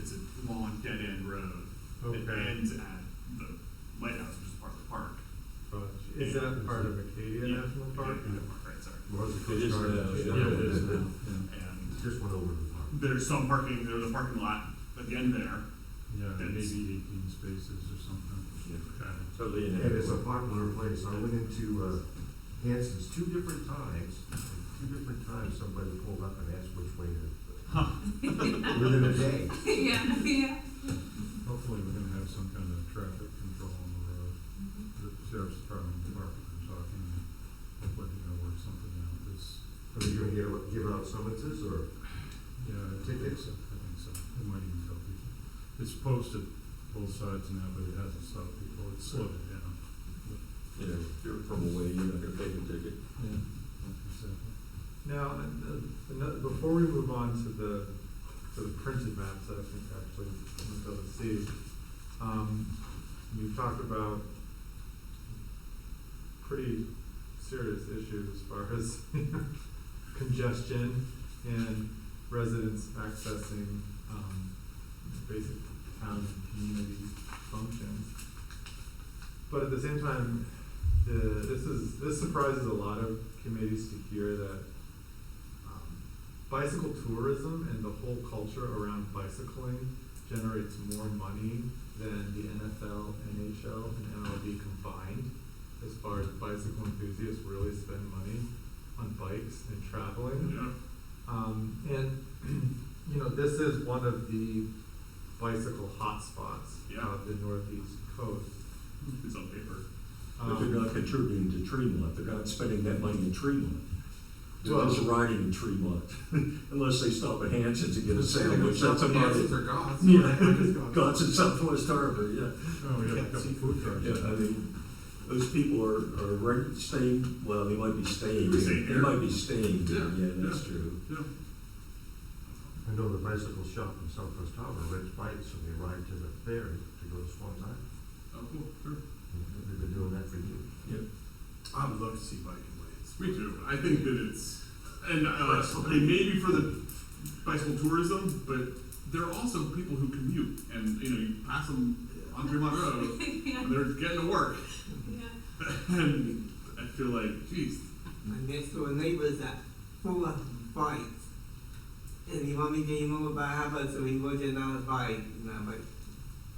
it's a long dead-end road. It Okay. ends at the lighthouse, which is part of the park. Is that part of Acadia National Park? Acadia Park, right, sorry. Well, it's a It Coast is Guard. now, Yeah, it is now, yeah. And Just went over the park. there's some parking, there's a parking lot at the end there. Yeah, maybe That's- 18 spaces or something. Okay. Totally And it's a inadequate. popular place. I went into Hanson's two different times. Somebody pulled up and asked which way to, within a day. Yeah, yeah. Hopefully, we're gonna have some kind of traffic control on the road. The sheriff's department and park are talking, and hopefully they're gonna work something out. It's, Are you gonna give out summonses or? yeah, I think Tickets? so, I think so. It might even tell people. It's posted both sides now, but it hasn't stopped people. It's slowed it down. You know, if you're from away, you're not gonna pay the ticket. Yeah. Exactly. Now, before we move on to the printed maps that I think actually I'm going to see, you talked about pretty serious issues as far as congestion and residents accessing basic town and community functions. But at the same time, this surprises a lot of committees to hear that bicycle tourism and the whole culture around bicycling generates more money than the NFL, NHL, and MLB combined. As far as bicycle enthusiasts really spend money on bikes and traveling. Yeah. And you know, this is one of the bicycle hotspots Yeah. of the Northeast coast. It's on paper. But they're not contributing to Tremont, they're not spending that money in Tremont. They're Well- just riding in Tremont, unless they stop at Hanson's to get a sandwich, that's about it. Or gods. Yeah, God's in Southwest Harbor, yeah. Oh, we have a couple food trucks. Yeah, I mean, those people are staying, well, they might be staying, They're staying they here. might be staying there, Yeah, yeah, that's yeah. true. Yeah. I know the bicycle shop in Southwest Harbor rents bikes and they ride to the ferry to go to Swan's Island. Oh, cool, sure. They've been doing that for years. I would love to see biking lanes. Me too. I think that it's, and maybe for the bicycle tourism, but there are also people who commute, and you pass them on Fremont Road, Yeah. and they're getting to work, Yeah. and I feel like, geez, My next door neighbors are full of bikes. And he want me to get him over by Harvard, so he goes in on his bike. And I'm like,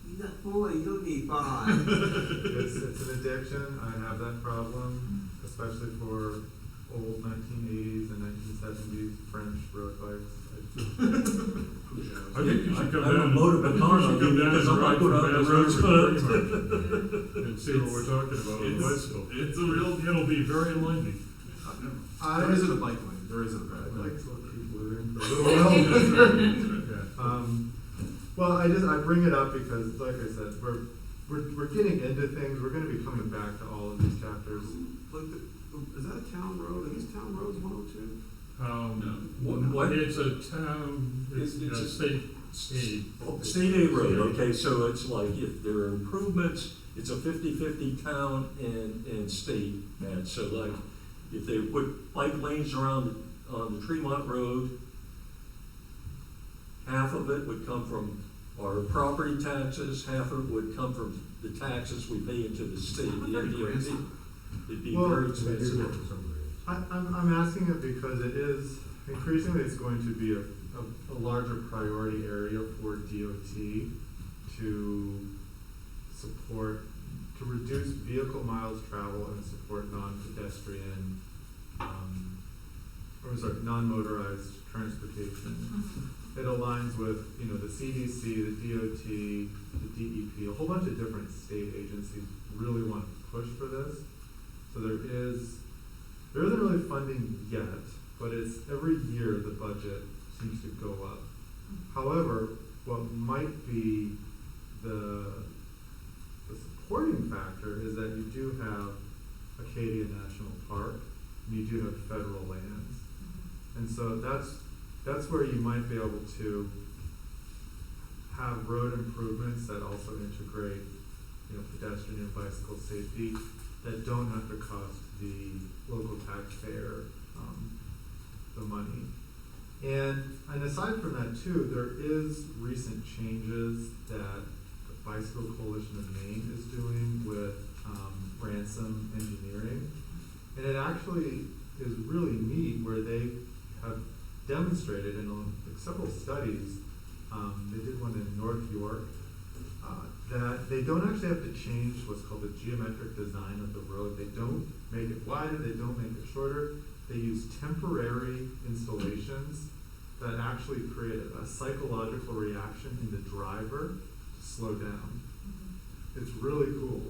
he's not full, you don't need bike. It's an addiction. I have that problem, especially for old 1980s and 1970s French road bikes. I think you should come I'm a down. motive I think you economy should come down because and I'm not ride going from out the Bass roads, River to but- Fremont and see what we're talking about on the bicycle. it's a real. It'll be very enlightening. There isn't a bike lane, there isn't a bike I'd lane. like to let people in for a little while. Yeah. Well, I bring it up because, like I said, we're getting into things. We're going to be coming back to all of these chapters. Like, is that a town road? Are these town roads 102? What? It's a town, it's It's a a- state aid. State aid road, okay, so it's like if there are improvements, it's a 50-50 town and state, and so like, if they put bike lanes around on the Tremont Road, half of it would come from our property taxes, half of it would come from the taxes we pay into the state, the Very MDOT. expensive. It'd be Well, very They do expensive. that for some reason. I'm asking it because it is increasingly it's going to be a larger priority area for DOT to support, to reduce vehicle miles traveled and support non-pedestrian, non-motorized transportation. it aligns with, you know, the CDC, the DOT, the DEP, a whole bunch of different state agencies really want to push for this. So there isn't really funding yet, but it's every year the budget seems to go up. However, what might be the supporting factor is that you do have Acadia National Park, and you do have federal lands. And so that's where you might be able to have road improvements that also integrate, you know, pedestrian and bicycle safety that don't have to cost the local taxpayer the money. And aside from that too, there is recent changes that the Bicycle Coalition of Maine is doing with ransom engineering. And it actually is really neat where they have demonstrated in like several studies, they did one in North York, that they don't actually have to change what's called the geometric design of the road. They don't make it wider, they don't make it shorter. They use temporary installations that actually create a psychological reaction in the driver to slow down. It's really cool.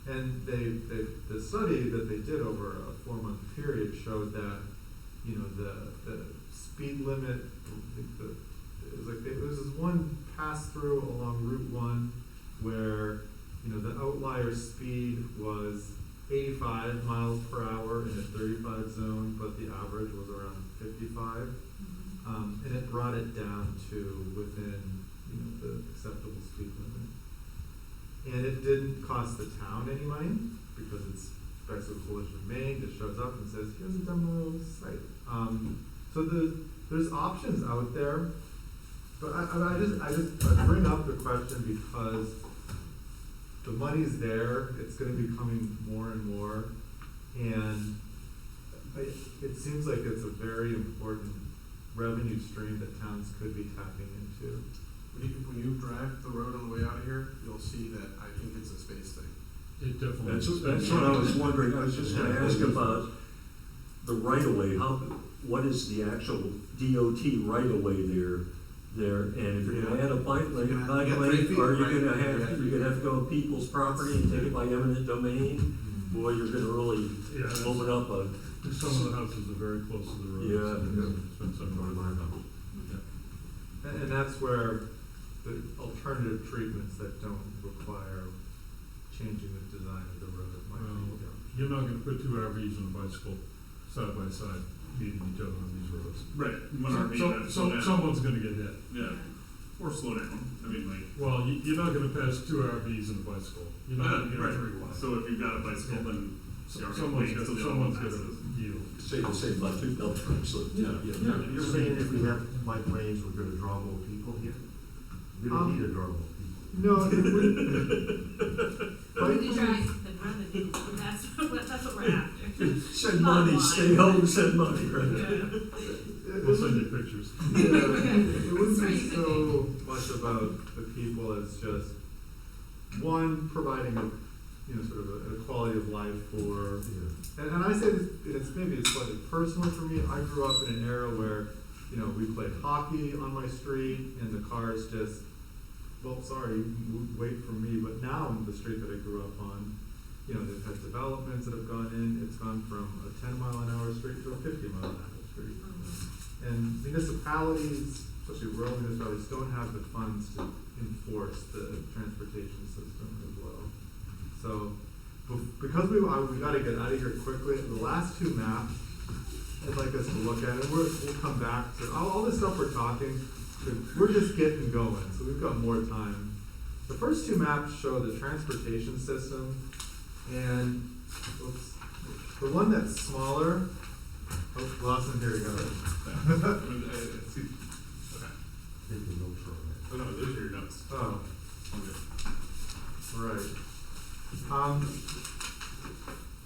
And the study that they did over a 4-month period showed that, you know, the speed limit, it was this one pass through along Route 1 where, you know, the outlier speed was 85 miles per hour in a 35 zone, but the average was around 55. And it brought it down to within, you know, the acceptable speed limit. And it didn't cost the town any money because it's Bicycle Coalition of Maine just shows up and says, here's a demo site. So there's options out there, but I bring up the question because the money's there, it's going to be coming more and more, and it seems like it's a very important revenue stream that towns could be tapping into. When you drive the road on the way out of here, you'll see that I think it's a space thing. It definitely That's is. what I was wondering. I was just gonna ask about the right-of-way. What is the actual DOT right-of-way there? And if you're gonna add a bike lane, are you gonna have to go on people's property and take it by eminent domain? Boy, you're gonna really open up a. Some of the houses are very close to the road. Yeah. So it's been some time. And that's where the alternative treatments that don't require changing the design of the road might be. You're not gonna put 2 RVs and a bicycle side by side meeting each other on these roads. Right. One RV, Someone's gonna get hit. yeah. Or slow down. I mean, like. Well, you're not gonna pass 2 RVs and a bicycle. You're not gonna get right. 3 wide. So if you've got a bicycle, then Someone's gonna yield. Say the same about 2 dump trucks. You're saying if we have bike lanes, we're gonna draw more people here? We don't need to draw more people. No, The drive, the revenue, that's what we're after. Send money, stay home, send money, right? We'll send you pictures. it wouldn't be so much about the people as just one providing a, you know, sort of a quality of life for, and I say this, it's maybe slightly personal for me. I grew up in an era where, you know, we played hockey on my street and the cars just, well, sorry, wait for me. But now in the street that I grew up on, you know, they've had developments that have gone in. It's gone from a 10-mile-an-hour street to a 50-mile-an-hour street. And municipalities, especially rural municipalities, don't have the funds to enforce the transportation system as well. So, because we got to get out of here quickly, the last 2 maps I'd like us to look at, and we'll come back to all this stuff we're talking. We're just getting going, so we've got more time. The first 2 maps show the transportation system, and the one that's smaller. Oh, Lawson, here we go. Okay. Take the notes from it. Oh no, those are your notes. Oh, Okay. right.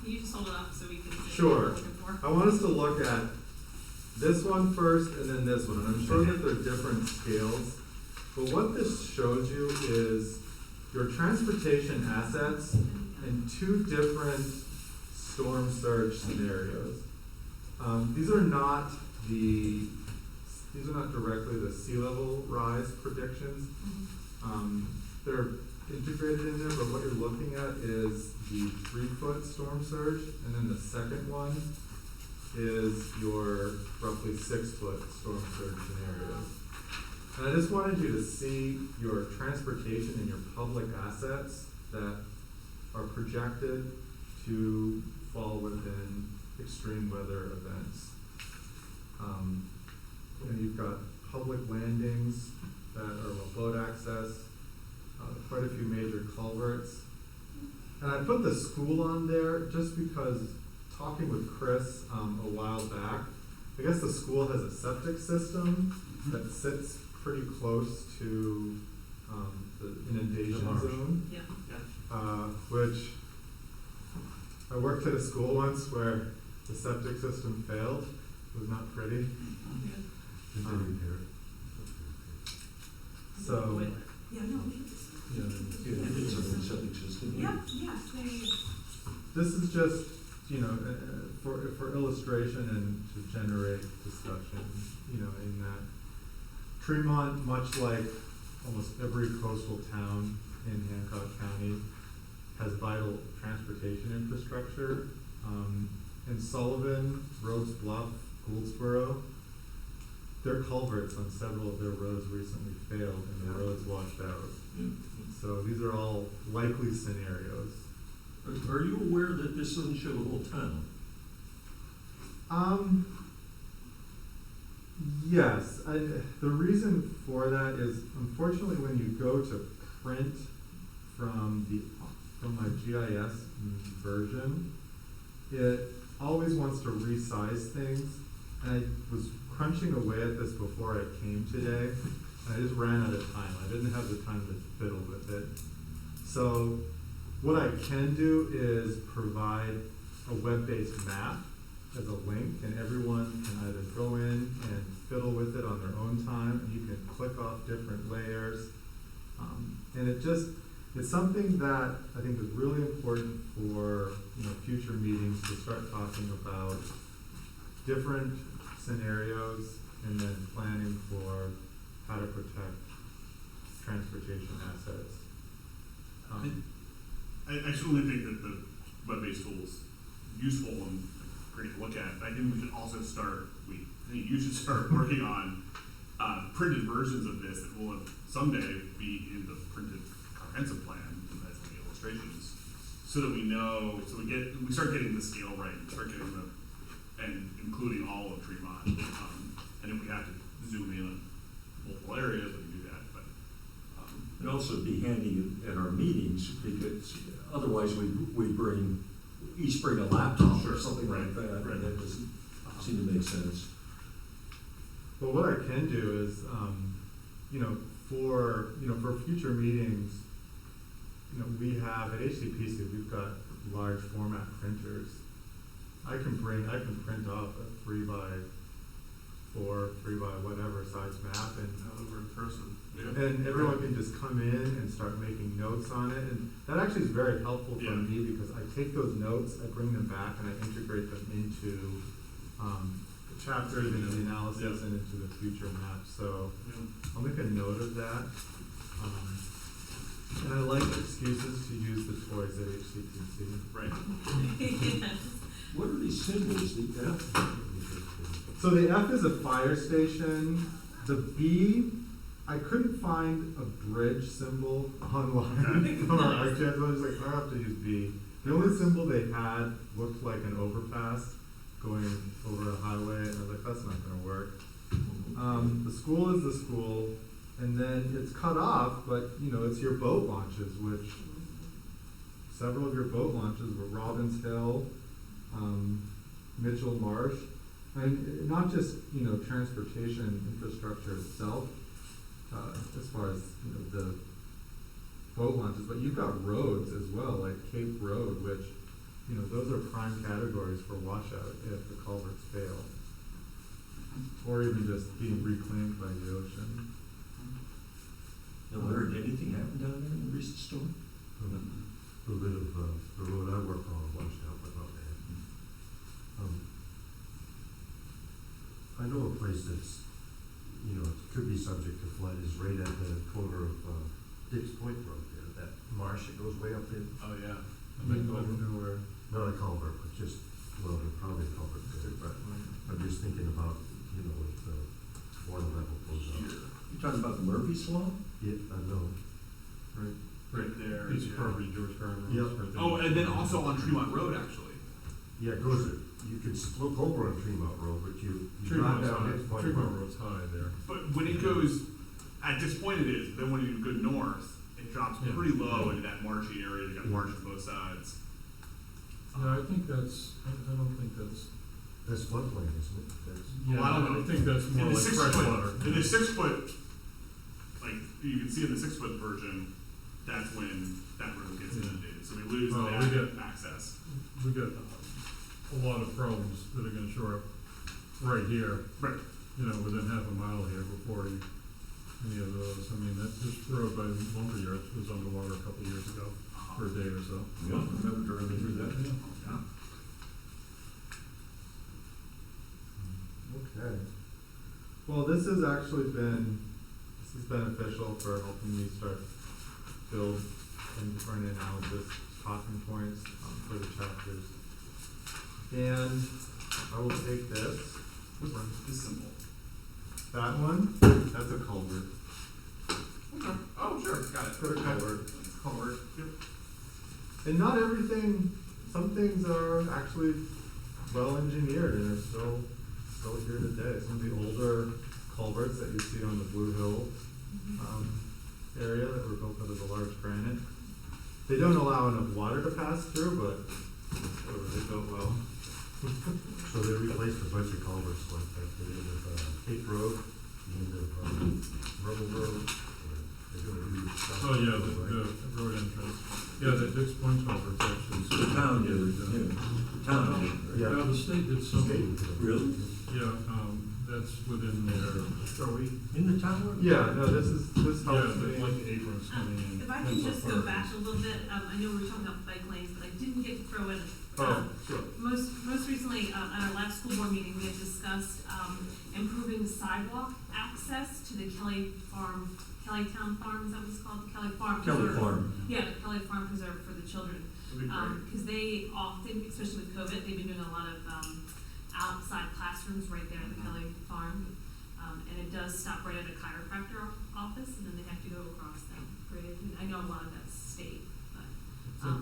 You just hold it up so we can see Sure. what we're looking for. I want us to look at this one first and then this one. And I'm sure that they're different scales. But what this shows you is your transportation assets in 2 different storm surge scenarios. These are not the these are not directly the sea level rise predictions. They're integrated in there, but what you're looking at is the 3-foot storm surge, and then the second one is your roughly 6-foot storm surge scenarios. And I just wanted you to see your transportation and your public assets that are projected to fall within extreme weather events. You've got public landings that are boat access, quite a few major culverts. And I put the school on there just because, talking with Chris a while back, I guess the school has a septic system that sits pretty close to the inundation zone. Yeah. Which I worked at a school once where the septic system failed. It was not pretty. Did they repair it? So, Yeah, no, It's a septic system. yeah, yeah, yeah. this is just, for illustration and to generate discussion, in that Tremont, much like almost every coastal town in Hancock County, has vital transportation infrastructure. In Sullivan, Rhodes Bluff, Goldsboro, their culverts on several of their roads recently failed and the roads washed out. So these are all likely scenarios. Are you aware that this doesn't show the whole town? Yes, the reason for that is, unfortunately, when you go to print from my GIS version, it always wants to resize things. And I was crunching away at this before I came today, and I just ran out of time. I didn't have the time to fiddle with it. So what I can do is provide a web-based map as a link, and everyone can either go in and fiddle with it on their own time, and you can click off different layers. And it's something that I think is really important for future meetings, to start talking about different scenarios and then planning for how to protect transportation assets. I certainly think that the web-based tool is useful and great to look at. I think we should also I think you should start working on printed versions of this that will someday be in the printed comprehensive plan as like illustrations, so that we know, we start getting the scale right, and including all of Tremont. And if we have to zoom in on multiple areas, we can do that. But It'd also be handy at our meetings, because otherwise we each bring a laptop or something like that, and that doesn't seem to make sense. Well, what I can do is, for future meetings, we have at HCPC, we've got large format printers. I can print off a 3x4, 3x whatever size map, and over in person. and everyone can just come in and start making notes on it, and that actually is very helpful for me, because I take those notes, I bring them back, and I integrate them into the chapters and the analysis and into the future maps. So I'll make a note of that. And I like excuses to use the toys at HCTC. Right. Yes. What are these symbols, the F? So the F is a fire station. The B, I couldn't find a bridge symbol online from our ArcGIS, so I was like, I'll have to use B. The only symbol they had looked like an overpass going over a highway, and I was like, that's not gonna work. The school is the school, and then it's cut off, but it's your boat launches, which several of your boat launches were Robbins Hill, Mitchell Marsh, and not just transportation infrastructure itself, as far as the boat launches, but you've got roads as well, like Cape Road, which those are prime categories for washout if the culverts fail, or even just being reclaimed by the ocean. Now, Larry, did anything happen down there in the recent storm? A little bit of the road I work on washed out, but not bad. I know a place that's you know, it could be subject to flood is right at the corner of, Dick's Point Road there, that marsh that goes way up in, Oh, yeah. I think I don't know where. not a culvert, but just, well, there's probably a culvert there, but I'm just thinking about, you know, if the water level goes up. You talking about the Murphy Swamp? Yeah, I know. Right there. Piece of yeah. property, George Carver. Yeah. right there. Oh, and then also on Tremont Road, actually. Yeah, it goes, you could look over on Tremont Road, but you drive Tremont's down high, Dick's Point Tremont Road. Road's high there. But when it goes, at this point it is, then when you go north, it drops Yeah. pretty low into that marshy area, you got Yeah. marsh on both sides. Yeah, I think that's, I don't think that's, That's floodplain, isn't it? That's, yeah, Well, I don't know. I think that's more In the like 6 freshwater. foot, in the 6 foot, like, you can see in the 6 foot version, that's when that road gets Yeah. inundated, so we lose Well, we that get- access. We got a lot of problems that are gonna show up right here, Right. you know, within half a mile here before any of those. I mean, this road by Lumberyard was underwater a couple of years ago for a day or so. Yeah, I remember driving through that. Yeah. Okay. Well, this has beneficial for helping me start build and run analysis talking points for the chapters. And I will take this, It's simple. that one, that's a culvert. Okay. Oh, sure, got it. Put a culvert. Culvert, yep. And not everything, some things are actually well engineered and are still here today. Some of the older culverts that you see on the Blue Hill area that were built out of the large granite, they don't allow enough water to pass through, but they built well. so they replaced a bunch of culverts like that, they did with, Cape Road, and Rebel Road, they're gonna do. South Oh, yeah, Road, right? the road entrance. Yeah, the Dick's Point culvert's actually. The town did, yeah, the town did. Yeah. Yeah, the state did some, Really? yeah, that's within their, Are we? In the town? Yeah, no, this yeah, helps the- me. like the aprons coming in. If I can just go back a little bit, I know we were talking about bike lanes, but I didn't get to throw in. Oh, sure. Most recently, at our last school board meeting, we had discussed, improving sidewalk access to the Kellytown Farm, is that what it's called? Kelly Farm Kelly Preserve. Farm. Yeah, the Kelly Farm Preserve for the children. That'd be great. Cause they often, especially with COVID, they've been doing a lot of, outside classrooms right there at the Kelly Farm. And it does stop right at a chiropractor office, and then they have to go across that bridge. And I know a lot of that's state, but,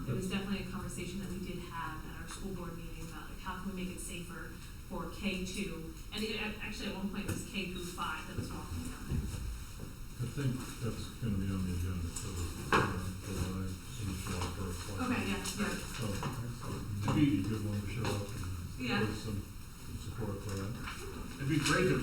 it was definitely a conversation that we did have at our school board meeting about, like, how can we make it safer for K-2? And actually, at one point, it was K through 5 that was walking down there. I think that's gonna be on the agenda for the July, Okay, yeah. So, it'd be a good one to show up Yeah. and give some support for that. It'd be great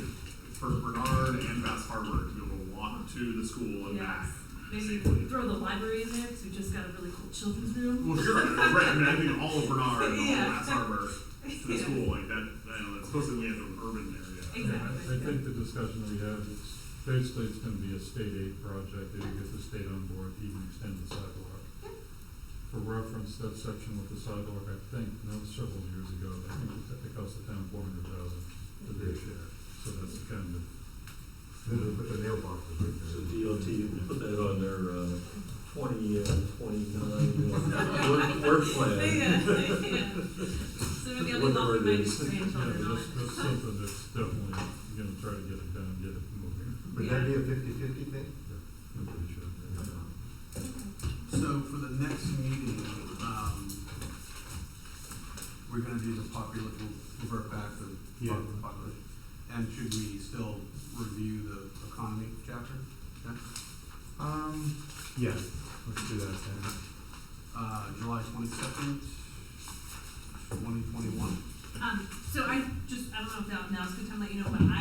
for Bernard and Bass Harbor to be able to walk to the school and back. Yes. Maybe safely. throw the library in there, because we just got a really cool children's room. Well, sure, right, I mean, I think all of Bernard and all Yeah. of Bass Harbor to the school, like that, I don't know, it's supposed to be in an urban area. Yeah, I think the discussion that we had, it's basically it's gonna be a state aid project, they would get the state on board to even extend the sidewalk. For reference, that section with the sidewalk, I think, that was several years ago, I think it cost the town $400,000 to their share, so that's the kind of. Then they put the mailboxes right there. So DOT put that on their 29 work plan. Yeah. So maybe I'll be Whatever walking my it is. grandchildren Yeah, on but it. that's something that's definitely gonna try to get it done, get it moving. Would that be a 50-50 thing? I'm pretty sure. So for the next meeting, we're gonna do the popular, we'll revert back to the Yeah. population. And should we still review the economy chapter? Okay. Yes, let's do that then. July 22nd, 2021. So I don't know if now's a good time to let you know, but I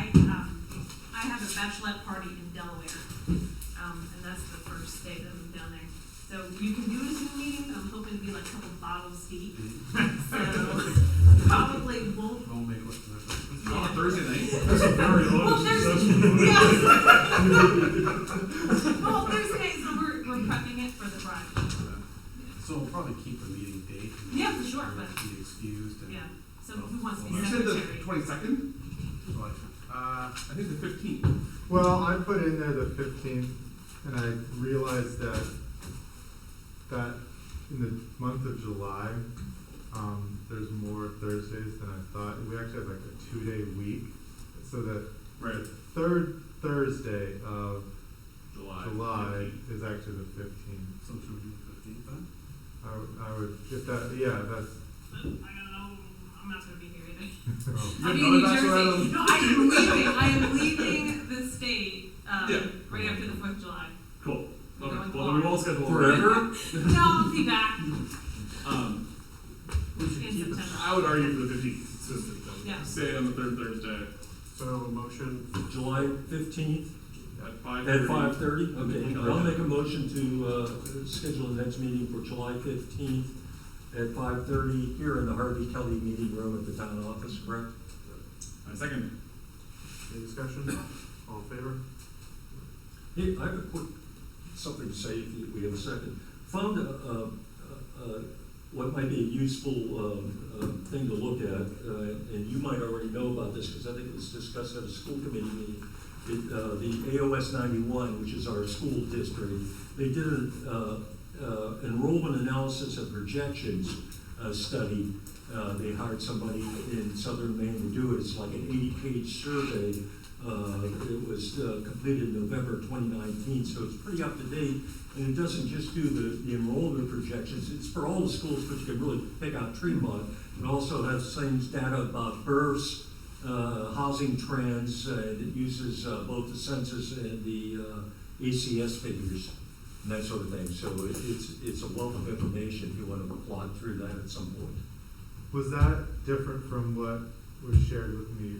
have a bachelorette party in Delaware. And that's the first day that I'm down there. So you can do a Zoom meeting, but I'm hoping to be like a couple bottles deep. So probably won't. Don't make it. On a Thursday night? That's a very low Well, there's- successful. Yeah. Well, Thursday, so we're prepping it for the bride. So we'll probably keep the meeting date. Yeah, for sure, Everyone but- Be excused and. Yeah, so who wants to be You said the secretary? 22nd? Like, I think the 15th. Well, I put in there the 15th, and I realized that in the month of July, there's more Thursdays than I thought. We actually have like a 2-day week, so that Right. the third Thursday of July. July is actually the 15th. So should we do the 15th then? I would, if that, yeah, that's, I don't know, I'm not gonna be here either. oh, I'll be in New Jersey. No, I am leaving the state, Yeah. right after the 4th of July. Cool. We're Okay. going Well, then we won't schedule Forever? No, I'll be back We should in keep it. September. I would argue for the 15th. So Yeah. stay on the third Thursday So motion, July 15th at 5:30. at 5:30? Okay, Okay. I'll make a motion to schedule the next meeting for July 15th at 5:30 here in the Harvey Kelly Meeting Room at the town office, correct? Second. any discussion? All in favor? Hey, I have a quick, something to say if we have a second. Found what might be a useful thing to look at, and you might already know about this because I think it was discussed at a school committee meeting. The AOS 91, which is our school district, they did an enrollment analysis and projections study. They hired somebody in southern Maine to do it. It's like an 80-page survey. It was completed in November 2019, so it's pretty up to date. And it doesn't just do the enrollment projections. It's for all the schools, but you can really pick out Tremont. It also has things data about births, housing trends. It uses both the census and the ACS figures and that sort of thing. So it's a wealth of information if you want to plod through that at some point. was that different from what was shared with me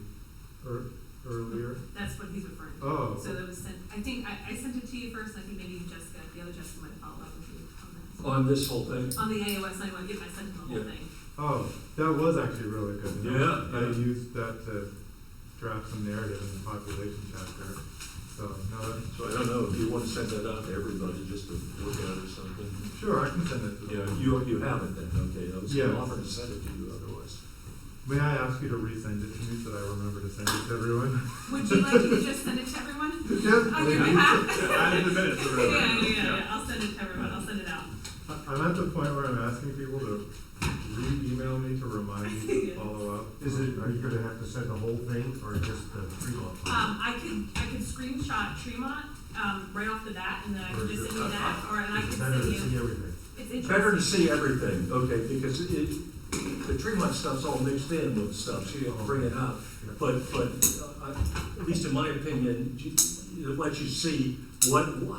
earlier? That's what he's referring to. Oh. So that was sent, I think, I sent it to you first, and I think maybe Jessica, the other Jessica might follow up with you on that. On this whole thing? On the AOS 91, I sent him the whole Yeah. thing. Oh, that was actually really good. Yeah, I yeah. used that to draft some narrative in the population chapter. So, no, So I don't know if you want to send that out to everybody just to look at or something. sure, I can send it to Yeah, them. you have it then, okay. I was Yeah. going to offer to send it to you otherwise. May I ask you to resend it to me so that I remember to send it to everyone? Would you like me to just send it to everyone? Yes, On your please. behalf? Add it in the minutes or whatever. Yeah, I'll send it to everyone, I'll send it out. I'm at the point where I'm asking people to re-email me to remind me to follow up. Are you gonna have to send the whole thing, or just the Tremont? I could screenshot Tremont, right off the bat, and then I could just send you that, and I could Better send to see you, everything. it's interesting. Better to see everything, okay, because the Tremont stuff's all mixed in with stuff, so you have to bring it out. But at least in my opinion, it lets you see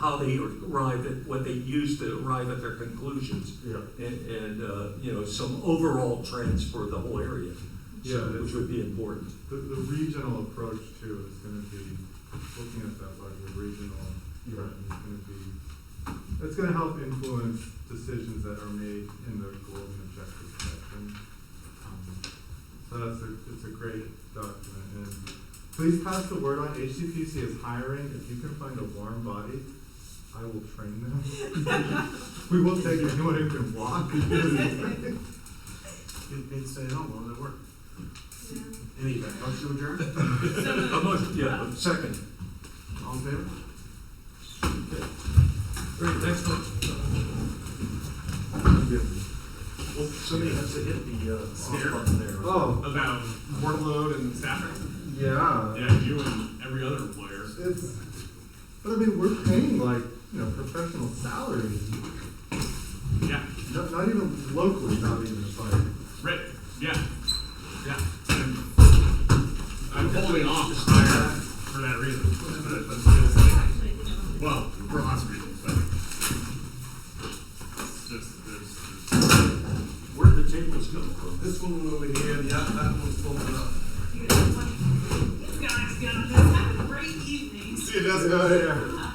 how they arrived at, what they used to arrive at their conclusions. Yeah. And you know, some overall trends for the whole area. Yeah, So, which would be important. The regional approach too is gonna be, looking at that larger regional, it's gonna help influence decisions that are made in the goals and objectives section. So it's a great document, and please pass the word on. HCPC is hiring. If you can find a warm body, I will train them. We will take anyone who can walk. Get paid to stay at home while they work. Yeah. Any motion to adjourn? A motion, yeah, second. All in favor? Great, thanks much. Well, somebody has to hit the off button there. Oh, About workload and staffing. yeah. Yeah, you and every other employer. But I mean, we're paying like, professional salaries. Yeah. Not even locally, not even a fight. Right. Yeah. Yeah. I'm holding off to hire for that reason. But it feels like, Actually, I think I'm well, for lots of reasons, but it's just, there's Where'd the tables come from? This one over here, yeah, that one's full up. you guys got this. Have a great evening. See you, Jessica. Yeah.